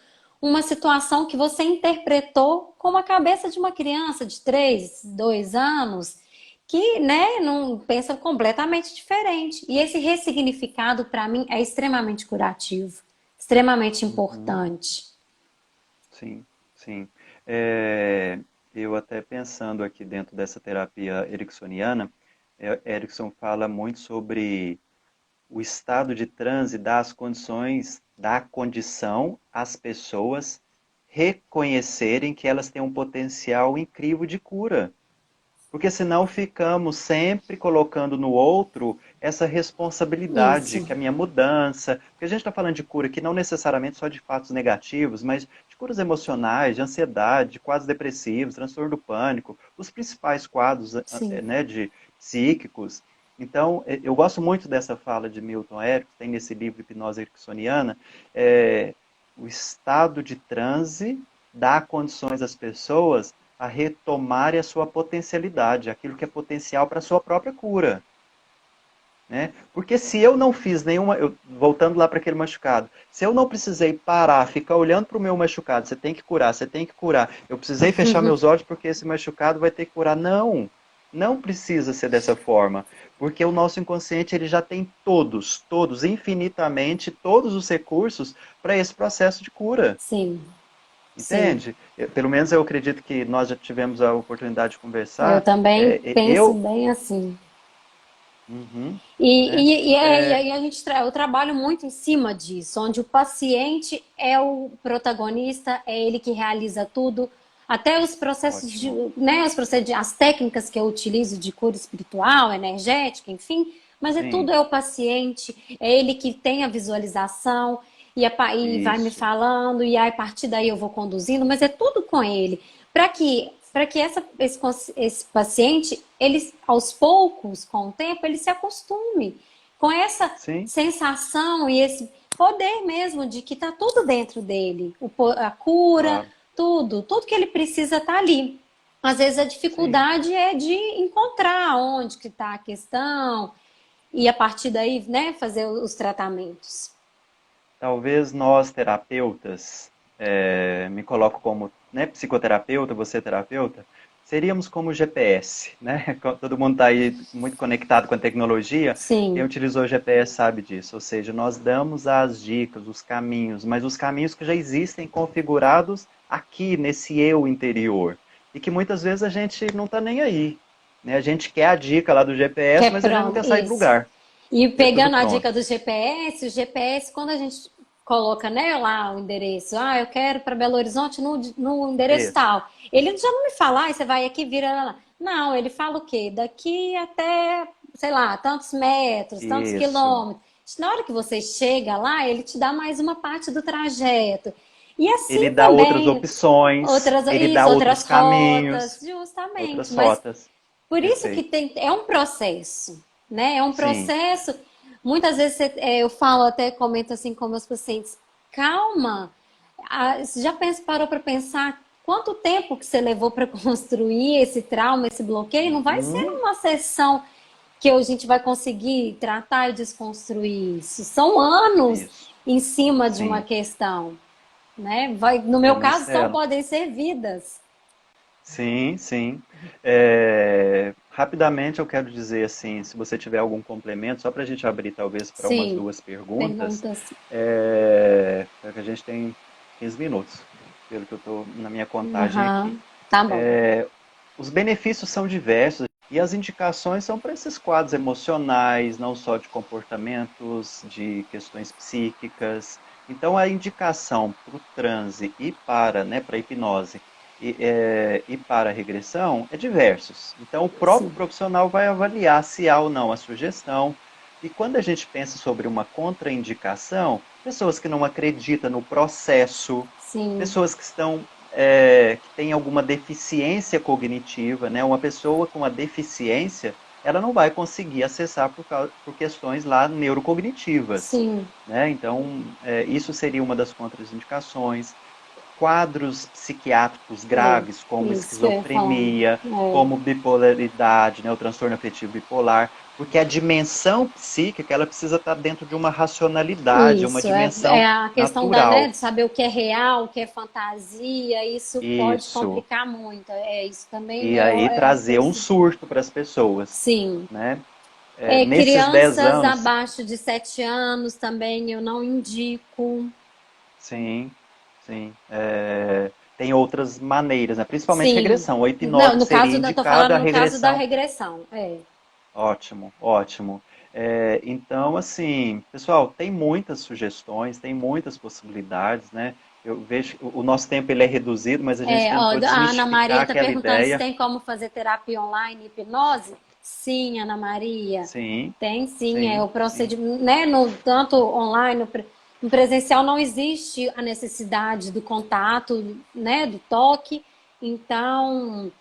uma situação que você interpretou como a cabeça de uma criança de 3, 2 anos, que, né, não pensa completamente diferente. E esse ressignificado, para mim, é extremamente curativo, extremamente Uhum. importante. Sim, sim. É, eu até pensando aqui dentro dessa terapia ericksoniana, Erickson fala muito sobre o estado de transe dá as condições, dá condição às pessoas reconhecerem que elas têm um potencial incrível de cura. Porque senão ficamos sempre colocando no outro essa responsabilidade, Isso, que a minha mudança, porque a gente está falando de cura que não necessariamente só de fatos negativos, mas de curas emocionais, de ansiedade, de quadros depressivos, transtorno do pânico, os principais quadros, sim. né, de psíquicos. Então, eu gosto muito dessa fala de Milton Erickson, tem nesse livro Hipnose Ericksoniana, o estado de transe dá condições às pessoas a retomarem a sua potencialidade, aquilo que é potencial para a sua própria cura. Né? Porque se eu não fiz nenhuma. Voltando lá para aquele machucado, se eu não precisei parar, ficar olhando para o meu machucado, você tem que curar, você tem que curar. Eu precisei fechar meus olhos porque esse machucado vai ter que curar. Não, não precisa ser dessa forma. Porque o nosso inconsciente ele já tem todos, infinitamente, todos os recursos para esse processo de cura. Sim, sim. Entende? Pelo menos eu acredito que nós já tivemos a oportunidade de Eu conversar. também penso Eu. bem assim. Uhum, né? E É, aí eu trabalho muito em cima disso, onde o paciente é o protagonista, é ele que realiza tudo, até os processos de, ótimo. né, as técnicas que eu utilizo de cura espiritual, energética, enfim, mas Sim, é o paciente, é ele que tem a visualização e vai me isso. falando, e aí, a partir daí eu vou conduzindo, mas é tudo com ele. Para que esse paciente, ele, aos poucos, com o tempo, ele se acostume com essa Sim, sensação e esse poder mesmo de que está tudo dentro dele. A cura, claro. tudo que ele precisa está ali. Às vezes a Sim. dificuldade é de encontrar onde que está a questão e a partir daí, né, fazer os tratamentos. Talvez nós, terapeutas, me coloco como, né, psicoterapeuta, você terapeuta, seríamos como GPS, né? Todo mundo está aí muito conectado com a tecnologia. Quem Sim, utilizou o GPS sabe disso. Ou seja, nós damos as dicas, os caminhos, mas os caminhos que já existem configurados aqui nesse eu interior. E que muitas vezes a gente não está nem aí. Né? A gente quer a dica lá do que GPS, é mas a gente não pronto, quer sair do isso. lugar. E É tudo pegando a dica pronto. do GPS, o GPS, quando a gente coloca, né, lá o endereço, eu quero para Belo Horizonte no endereço Isso. tal. Ele já não me fala, você vai aqui, vira lá. Não, ele fala o quê? Daqui até, sei lá, tantos metros, tantos Isso. quilômetros. Na hora que você chega lá, ele te dá mais uma parte do trajeto. E Ele assim dá outras também, opções, ele dá outras outros rotas, caminhos, outras justamente. Mas rotas. por isso que Perfeito. tem, é um processo, né? É um Sim. processo. Muitas vezes eu falo, até comento assim com meus pacientes, calma. Você já parou para pensar quanto tempo que você levou para construir esse trauma, esse bloqueio? Não vai ser Uhum. numa sessão que a gente vai conseguir tratar e desconstruir isso. São anos Isso. em cima de uma Sim. questão, né? No meu caso, só Maristela. podem ser vidas. Sim, sim. Rapidamente eu quero dizer assim, se você tiver algum complemento, só para a gente abrir talvez para umas Sim, duas perguntas, perguntas. que a gente tem 15 minutos, pelo que eu estou na minha contagem aqui. Aham, tá bom. Os benefícios são diversos e as indicações são para esses quadros emocionais, não só de comportamentos, de questões psíquicas. Então, a indicação para o transe e para, né, para a hipnose e para a regressão é diversos. Então, o próprio Sim, profissional vai avaliar se há ou não a sugestão. E quando a gente pensa sobre uma contraindicação, pessoas que não acreditam no processo, sim, pessoas que estão que tem alguma deficiência cognitiva, né? Uma pessoa com uma deficiência, ela não vai conseguir acessar por questões lá neurocognitivas, sim, né? Então, isso seria uma das contraindicações. Quadros psiquiátricos graves, como isso que eu ia falar. esquizofrenia, como bipolaridade, né? O transtorno afetivo bipolar, Porque a dimensão psíquica, ela precisa estar dentro de uma racionalidade, uma Isso, é dimensão a questão da, né, natural. de saber o que é real, o que é fantasia, isso pode Isso. complicar muito. É, isso também E aí é trazer um surto para as pessoas, sim. né? É, Nesses 10 crianças anos, abaixo de 7 anos também eu não indico. sim, sim. Tem outras maneiras, né? Principalmente Sim. regressão. A Não, hipnose no seria caso da, tô indicado falando a no caso da regressão. regressão. É. Ótimo, ótimo. Então, assim, pessoal, tem muitas sugestões, tem muitas possibilidades, né? Eu vejo que o nosso tempo ele é reduzido, mas a gente É, ó, tentou a Ana desmistificar Maria está aquela perguntando se ideia. tem como fazer terapia online, hipnose. Sim, Ana Maria, Sim, tem sim. É sim, o sim, procedimento, né? No, tanto online, no presencial não existe a necessidade do contato, né? Do toque. Então,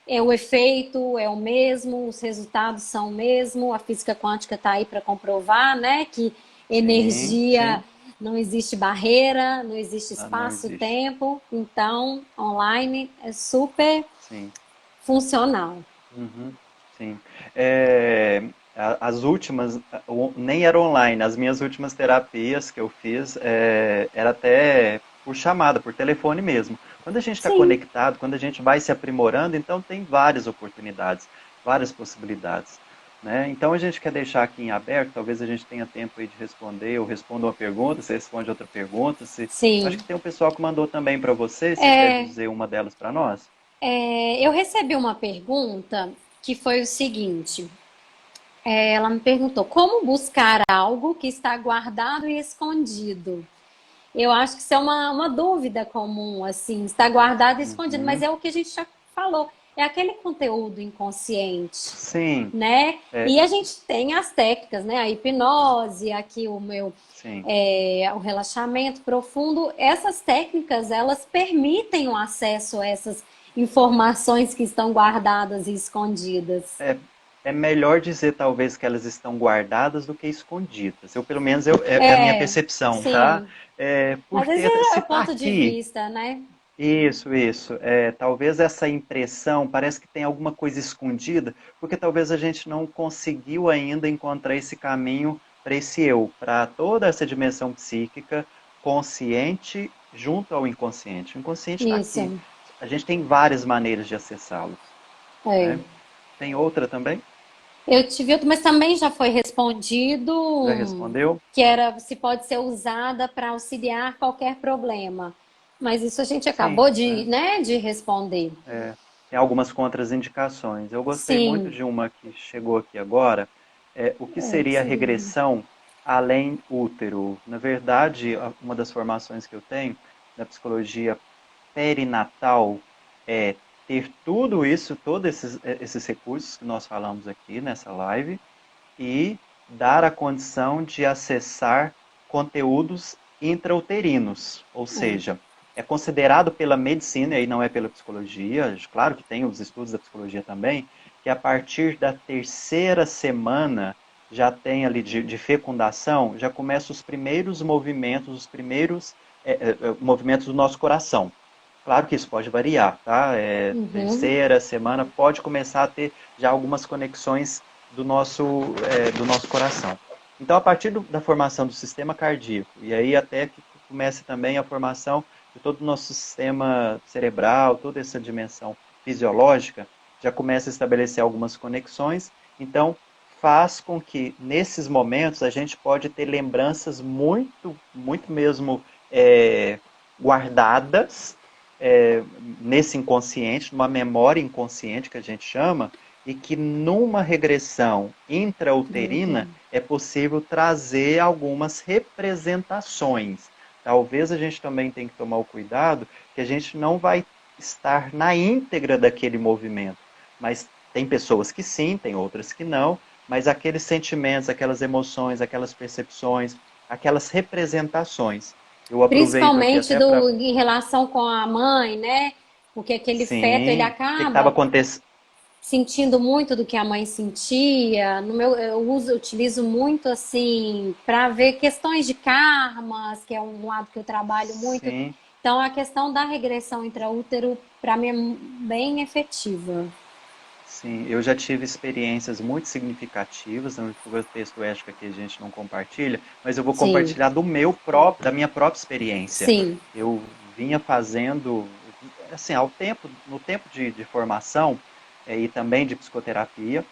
o efeito é o mesmo, os resultados são o mesmo, a física quântica está aí para comprovar, né, que sim, energia sim. não existe barreira, não existe Ah, não existe. espaço-tempo, então online é super Sim. funcional. Uhum, sim. É, as últimas, nem era online, as minhas últimas terapias que eu fiz era até por chamada, por telefone mesmo. Quando a gente está Sim, conectado, quando a gente vai se aprimorando, então tem várias oportunidades, várias possibilidades. Né? Então a gente quer deixar aqui em aberto, talvez a gente tenha tempo aí de responder, eu respondo uma pergunta, você responde outra pergunta. Acho sim. que tem um pessoal que mandou também para você, você quer É, dizer uma delas para nós? eu recebi uma pergunta que foi o seguinte: ela me perguntou como buscar algo que está guardado e escondido. Eu acho que isso é uma dúvida comum, assim, está guardado e escondido, mas Uhum. é o que a gente já falou, é aquele conteúdo inconsciente, Sim, né? é, E a gente tem as técnicas, né? A hipnose, aqui sim. o relaxamento profundo. Essas técnicas, elas permitem o acesso a essas informações que estão guardadas e escondidas. É, é melhor dizer talvez que elas estão guardadas do que escondidas. Eu, pelo menos, é a minha É, percepção, tá? sim. Mas esse Porque é se o tá ponto de aqui, vista, né? isso. Talvez essa impressão, parece que tem alguma coisa escondida, porque talvez a gente não conseguiu ainda encontrar esse caminho para esse eu, para toda essa dimensão psíquica consciente junto ao inconsciente. O inconsciente está aqui. Isso. A gente tem várias maneiras de acessá-lo, É. né? Tem outra também? Eu tive outro, mas também já foi respondido Já respondeu? que era se pode ser usada para auxiliar qualquer problema. Mas isso a gente Sim, acabou de, né, de responder. tem algumas contraindicações. Eu gostei muito Sim, de uma que chegou aqui agora. O que seria a sim. regressão além útero? Na verdade, uma das formações que eu tenho da psicologia perinatal é ter tudo isso, todos esses recursos que nós falamos aqui nessa live e dar a condição de acessar conteúdos intrauterinos, ou seja, é considerado pela medicina, e aí não é pela psicologia, claro que tem os estudos da psicologia também, que a partir da terceira semana já tem ali de fecundação, já começam os primeiros movimentos, os primeiros movimentos do nosso coração. Claro que isso pode variar, tá? Uhum. Terceira semana pode começar a ter já algumas conexões do nosso coração. Então, a partir da formação do sistema cardíaco, e aí até que comece também a formação de todo o nosso sistema cerebral, toda essa dimensão fisiológica, já começa a estabelecer algumas conexões. Então, faz com que, nesses momentos, a gente pode ter lembranças muito, muito mesmo guardadas nesse inconsciente, numa memória inconsciente que a gente chama, e que numa regressão intrauterina é possível trazer algumas representações. Talvez a gente também tenha que tomar o cuidado que a gente não vai estar na íntegra daquele movimento, mas tem pessoas que sim, tem outras que não, mas aqueles sentimentos, aquelas emoções, aquelas percepções, aquelas representações. Eu aproveito aqui Principalmente até para. em relação com a mãe, né? Porque aquele feto ele Sim, o que estava acaba acontecendo? sentindo muito do que a mãe sentia. No meu, eu utilizo muito assim para ver questões de karmas, que é um lado que eu trabalho muito. Sim, Então a questão da regressão intraútero para mim é bem efetiva. Sim, eu já tive experiências muito significativas, no contexto ético que a gente não compartilha, mas eu vou Sim, compartilhar do meu próprio, da minha própria experiência. sim, Eu vinha fazendo, assim, no tempo de formação e também de psicoterapia,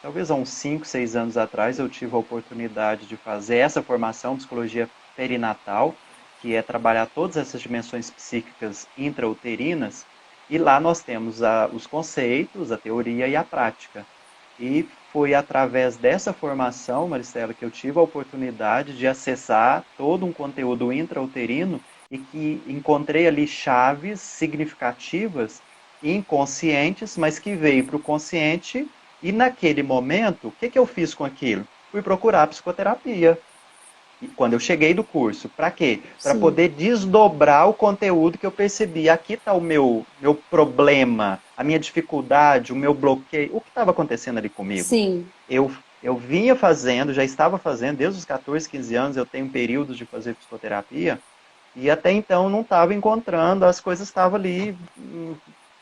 talvez há uns 5, 6 anos atrás, eu tive a oportunidade de fazer essa formação, psicologia perinatal, que é trabalhar todas essas dimensões psíquicas intrauterinas, e lá nós temos os conceitos, a teoria e a prática. E foi através dessa formação, Maristela, que eu tive a oportunidade de acessar todo um conteúdo intrauterino e que encontrei ali chaves significativas inconscientes, mas que veio para o consciente. E naquele momento, o que, que eu fiz com aquilo? Fui procurar psicoterapia quando eu cheguei do curso. Para quê? Para sim, poder desdobrar o conteúdo que eu percebi. Aqui está o meu problema, a minha dificuldade, o meu bloqueio. O que estava acontecendo ali comigo? sim. Eu, eu vinha fazendo, já estava fazendo, desde os 14, 15 anos, eu tenho períodos de fazer psicoterapia, e até então não estava encontrando, as coisas estavam ali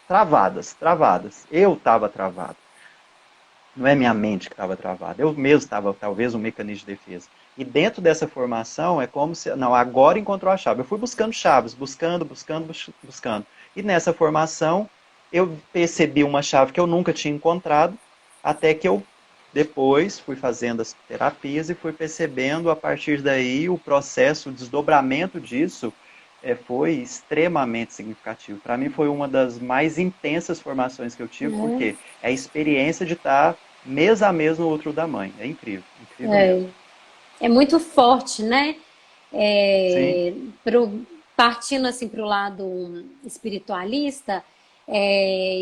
travadas, travadas. Eu estava travado. Não é minha mente que estava travada, eu mesmo estava, talvez, um mecanismo de defesa. E dentro dessa formação é como se, não, agora encontrou a chave. Eu fui buscando chaves, buscando. E nessa formação eu percebi uma chave que eu nunca tinha encontrado, até que eu depois fui fazendo as terapias e fui percebendo a partir daí o processo, o desdobramento disso foi extremamente significativo. Para mim foi uma das mais intensas formações que eu tive, porque é a experiência de estar mês a mês no útero da mãe. É incrível, incrível mesmo. É, é muito forte, né? Sim, É, partindo assim para o lado espiritualista,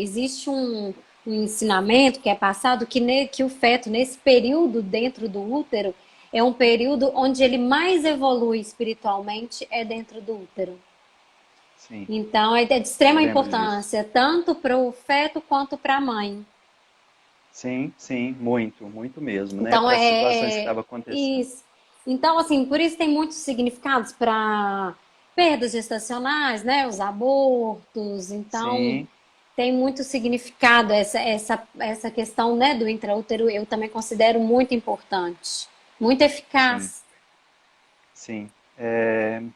existe um ensinamento que é passado que o feto, nesse período dentro do útero, é um período onde ele mais evolui espiritualmente é dentro do útero. sim, Então, é de eu extrema lembro disso. importância, tanto para o feto quanto para a mãe. Sim, sim, muito, muito mesmo, né? Então, Para as situações que estavam acontecendo. isso. Então, assim, por isso tem muitos significados para perdas gestacionais, né? Os abortos. Então, Sim, tem muito significado essa questão, né, do intraútero. Eu também considero muito importante, muito sim, eficaz. sim.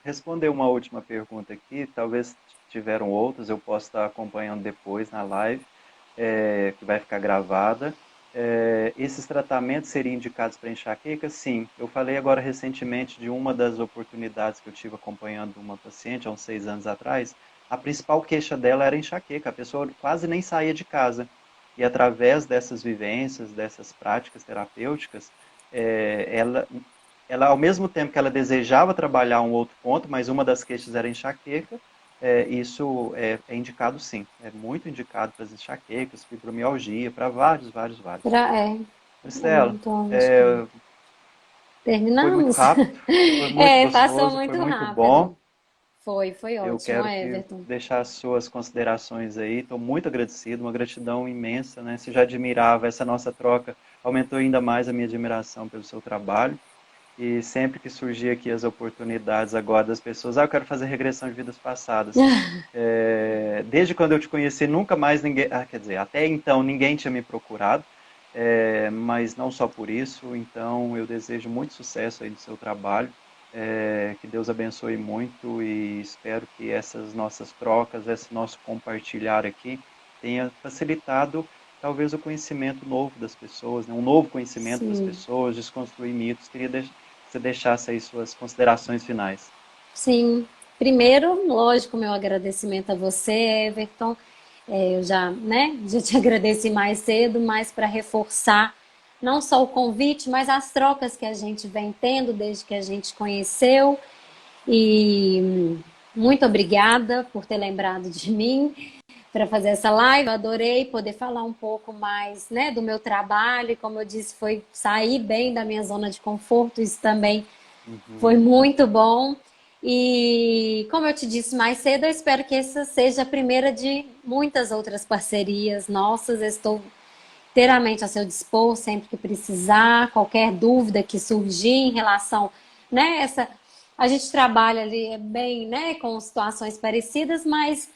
Responder uma última pergunta aqui, talvez tiveram outras, eu posso estar acompanhando depois na live, que vai ficar gravada. Esses tratamentos seriam indicados para enxaqueca? Sim. Eu falei agora recentemente de uma das oportunidades que eu tive acompanhando uma paciente há uns 6 anos atrás. A principal queixa dela era enxaqueca. A pessoa quase nem saía de casa. E através dessas vivências, dessas práticas terapêuticas, ela, ao mesmo tempo que ela desejava trabalhar um outro ponto, mas uma das queixas era enxaqueca, isso é indicado sim, é muito indicado para as enxaquecas, fibromialgia, para vários, vários, vários. Marcela, Então, acho que é, foi muito terminamos. rápido, foi muito Passou gostoso, foi muito muito rápido. bom. Foi Eu ótimo, quero que Everton. deixar as suas considerações aí. Estou muito agradecido, uma gratidão imensa, né? Se já admirava essa nossa troca, aumentou ainda mais a minha admiração pelo seu trabalho. E sempre que surgir aqui as oportunidades agora das pessoas, eu quero fazer regressão de vidas passadas. Desde quando eu te conheci, nunca mais ninguém, quer dizer, até então ninguém tinha me procurado, mas não só por isso. Então eu desejo muito sucesso aí no seu trabalho, que Deus abençoe muito e espero que essas nossas trocas, esse nosso compartilhar aqui tenha facilitado talvez o conhecimento novo das pessoas, né? Um novo conhecimento das Sim, pessoas, desconstruir mitos. Queria que você deixasse aí suas considerações finais. sim. Primeiro, lógico, meu agradecimento a você, Everton. Eu já, né, já te agradeci mais cedo, mas para reforçar não só o convite, mas as trocas que a gente vem tendo desde que a gente conheceu. E muito obrigada por ter lembrado de mim para fazer essa live. Eu adorei poder falar um pouco mais, né, do meu trabalho. E como eu disse, foi sair bem da minha zona de conforto. Isso também foi Uhum. muito bom. E como eu te disse mais cedo, eu espero que essa seja a primeira de muitas outras parcerias nossas. Eu estou inteiramente a seu dispor sempre que precisar, qualquer dúvida que surgir em relação, né, a gente trabalha ali bem, né, com situações parecidas, mas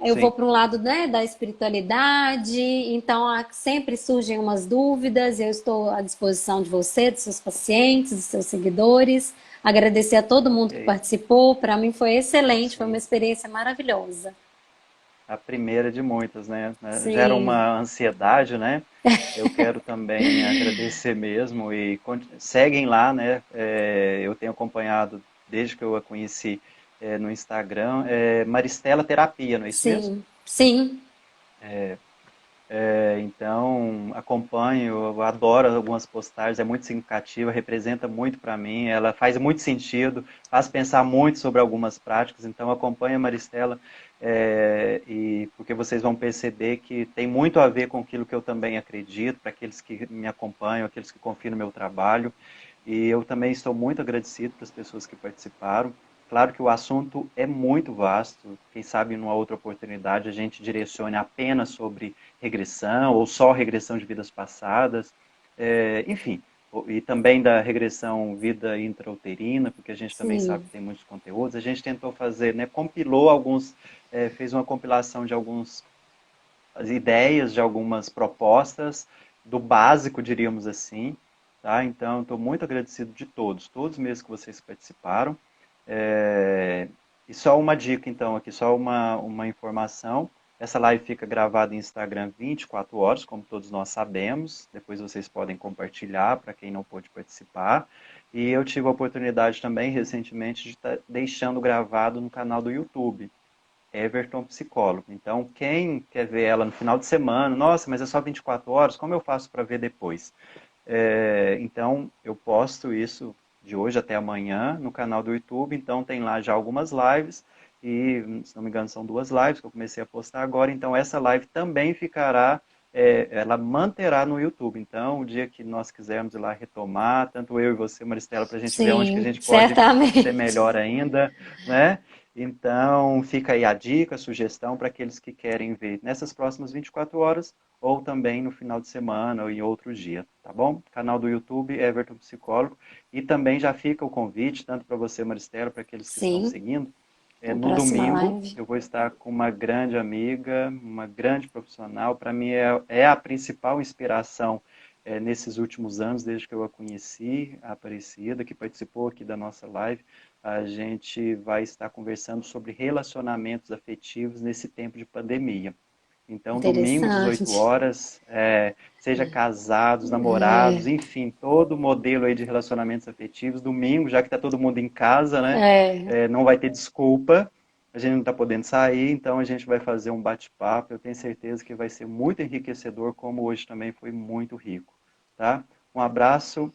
Eu vou sim. para um lado, né, da espiritualidade, então sempre surgem umas dúvidas. Eu estou à disposição de você, dos seus pacientes, dos seus seguidores. Agradecer a todo mundo que Ok, participou. Para mim foi excelente, foi uma sim. experiência maravilhosa. A primeira de muitas, né? Gera Sim, uma ansiedade, né? Eu quero também agradecer mesmo e seguem lá, né? Eu tenho acompanhado desde que eu a conheci no Instagram, Maristela Terapia, não é isso mesmo? sim, sim, Então, acompanho, eu adoro algumas postagens, é muito significativa, representa muito para mim, ela faz muito sentido, faz pensar muito sobre algumas práticas, então acompanha a Maristela, e porque vocês vão perceber que tem muito a ver com aquilo que eu também acredito, para aqueles que me acompanham, aqueles que confiam no meu trabalho, e eu também estou muito agradecido para as pessoas que participaram. Claro que o assunto é muito vasto, quem sabe numa outra oportunidade a gente direcione apenas sobre regressão ou só regressão de vidas passadas, enfim, e também da regressão vida intrauterina, porque a gente também sabe sim. que tem muitos conteúdos. A gente tentou fazer, né, compilou alguns, fez uma compilação de algumas ideias, de algumas propostas, do básico, diríamos assim, tá? Então, estou muito agradecido de todos, todos mesmo que vocês participaram. É, e só uma dica, então, aqui, só uma informação. Essa live fica gravada em Instagram 24 horas, como todos nós sabemos. Depois vocês podem compartilhar para quem não pôde participar. E eu tive a oportunidade também, recentemente, de estar deixando gravado no canal do YouTube. Everton Psicólogo. Então, quem quer ver ela no final de semana, nossa, mas é só 24 horas, como eu faço para ver depois? Então, eu posto isso de hoje até amanhã no canal do YouTube, então tem lá já algumas lives, e se não me engano são 2 lives que eu comecei a postar agora, então essa live também ficará, ela manterá no YouTube, então o dia que nós quisermos ir lá retomar, tanto eu e você, Maristela, para a gente ver onde que a Sim, gente pode ser certamente. melhor ainda, né? Então, fica aí a dica, a sugestão para aqueles que querem ver nessas próximas 24 horas ou também no final de semana ou em outro dia, tá bom? Canal do YouTube Everton Psicólogo. E também já fica o convite, tanto para você, Maristela, para aqueles que estão Sim, seguindo. na No próxima domingo, live. eu vou estar com uma grande amiga, uma grande profissional. Para mim, é a principal inspiração nesses últimos anos, desde que eu a conheci, a Aparecida, que participou aqui da nossa live. A gente vai estar conversando sobre relacionamentos afetivos nesse tempo de pandemia. Então, domingo, 18 Interessante. horas, seja casados, namorados, É, enfim, todo modelo aí de relacionamentos afetivos. Domingo, já que está todo mundo em casa, né? é, Não vai ter desculpa, a gente não está podendo sair, então a gente vai fazer um bate-papo. Eu tenho certeza que vai ser muito enriquecedor, como hoje também foi muito rico, tá? Um abraço,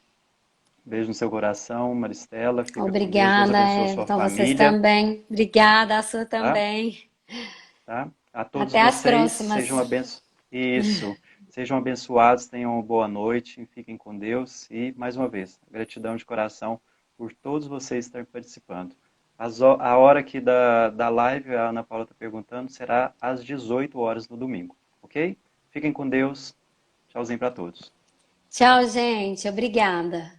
beijo no seu coração, Maristela, fica com Deus, Deus obrigada, abençoe a sua então vocês família, também. Obrigada, a sua tá? também. Tá? A todos Até as vocês, próximas. Isso. Sejam abençoados, tenham uma boa noite, fiquem com Deus e, mais uma vez, gratidão de coração por todos vocês estarem participando. A hora aqui da live, a Ana Paula está perguntando, será às 18 horas no domingo, ok? Fiquem com Deus. Tchauzinho para todos. Tchau, gente. Obrigada.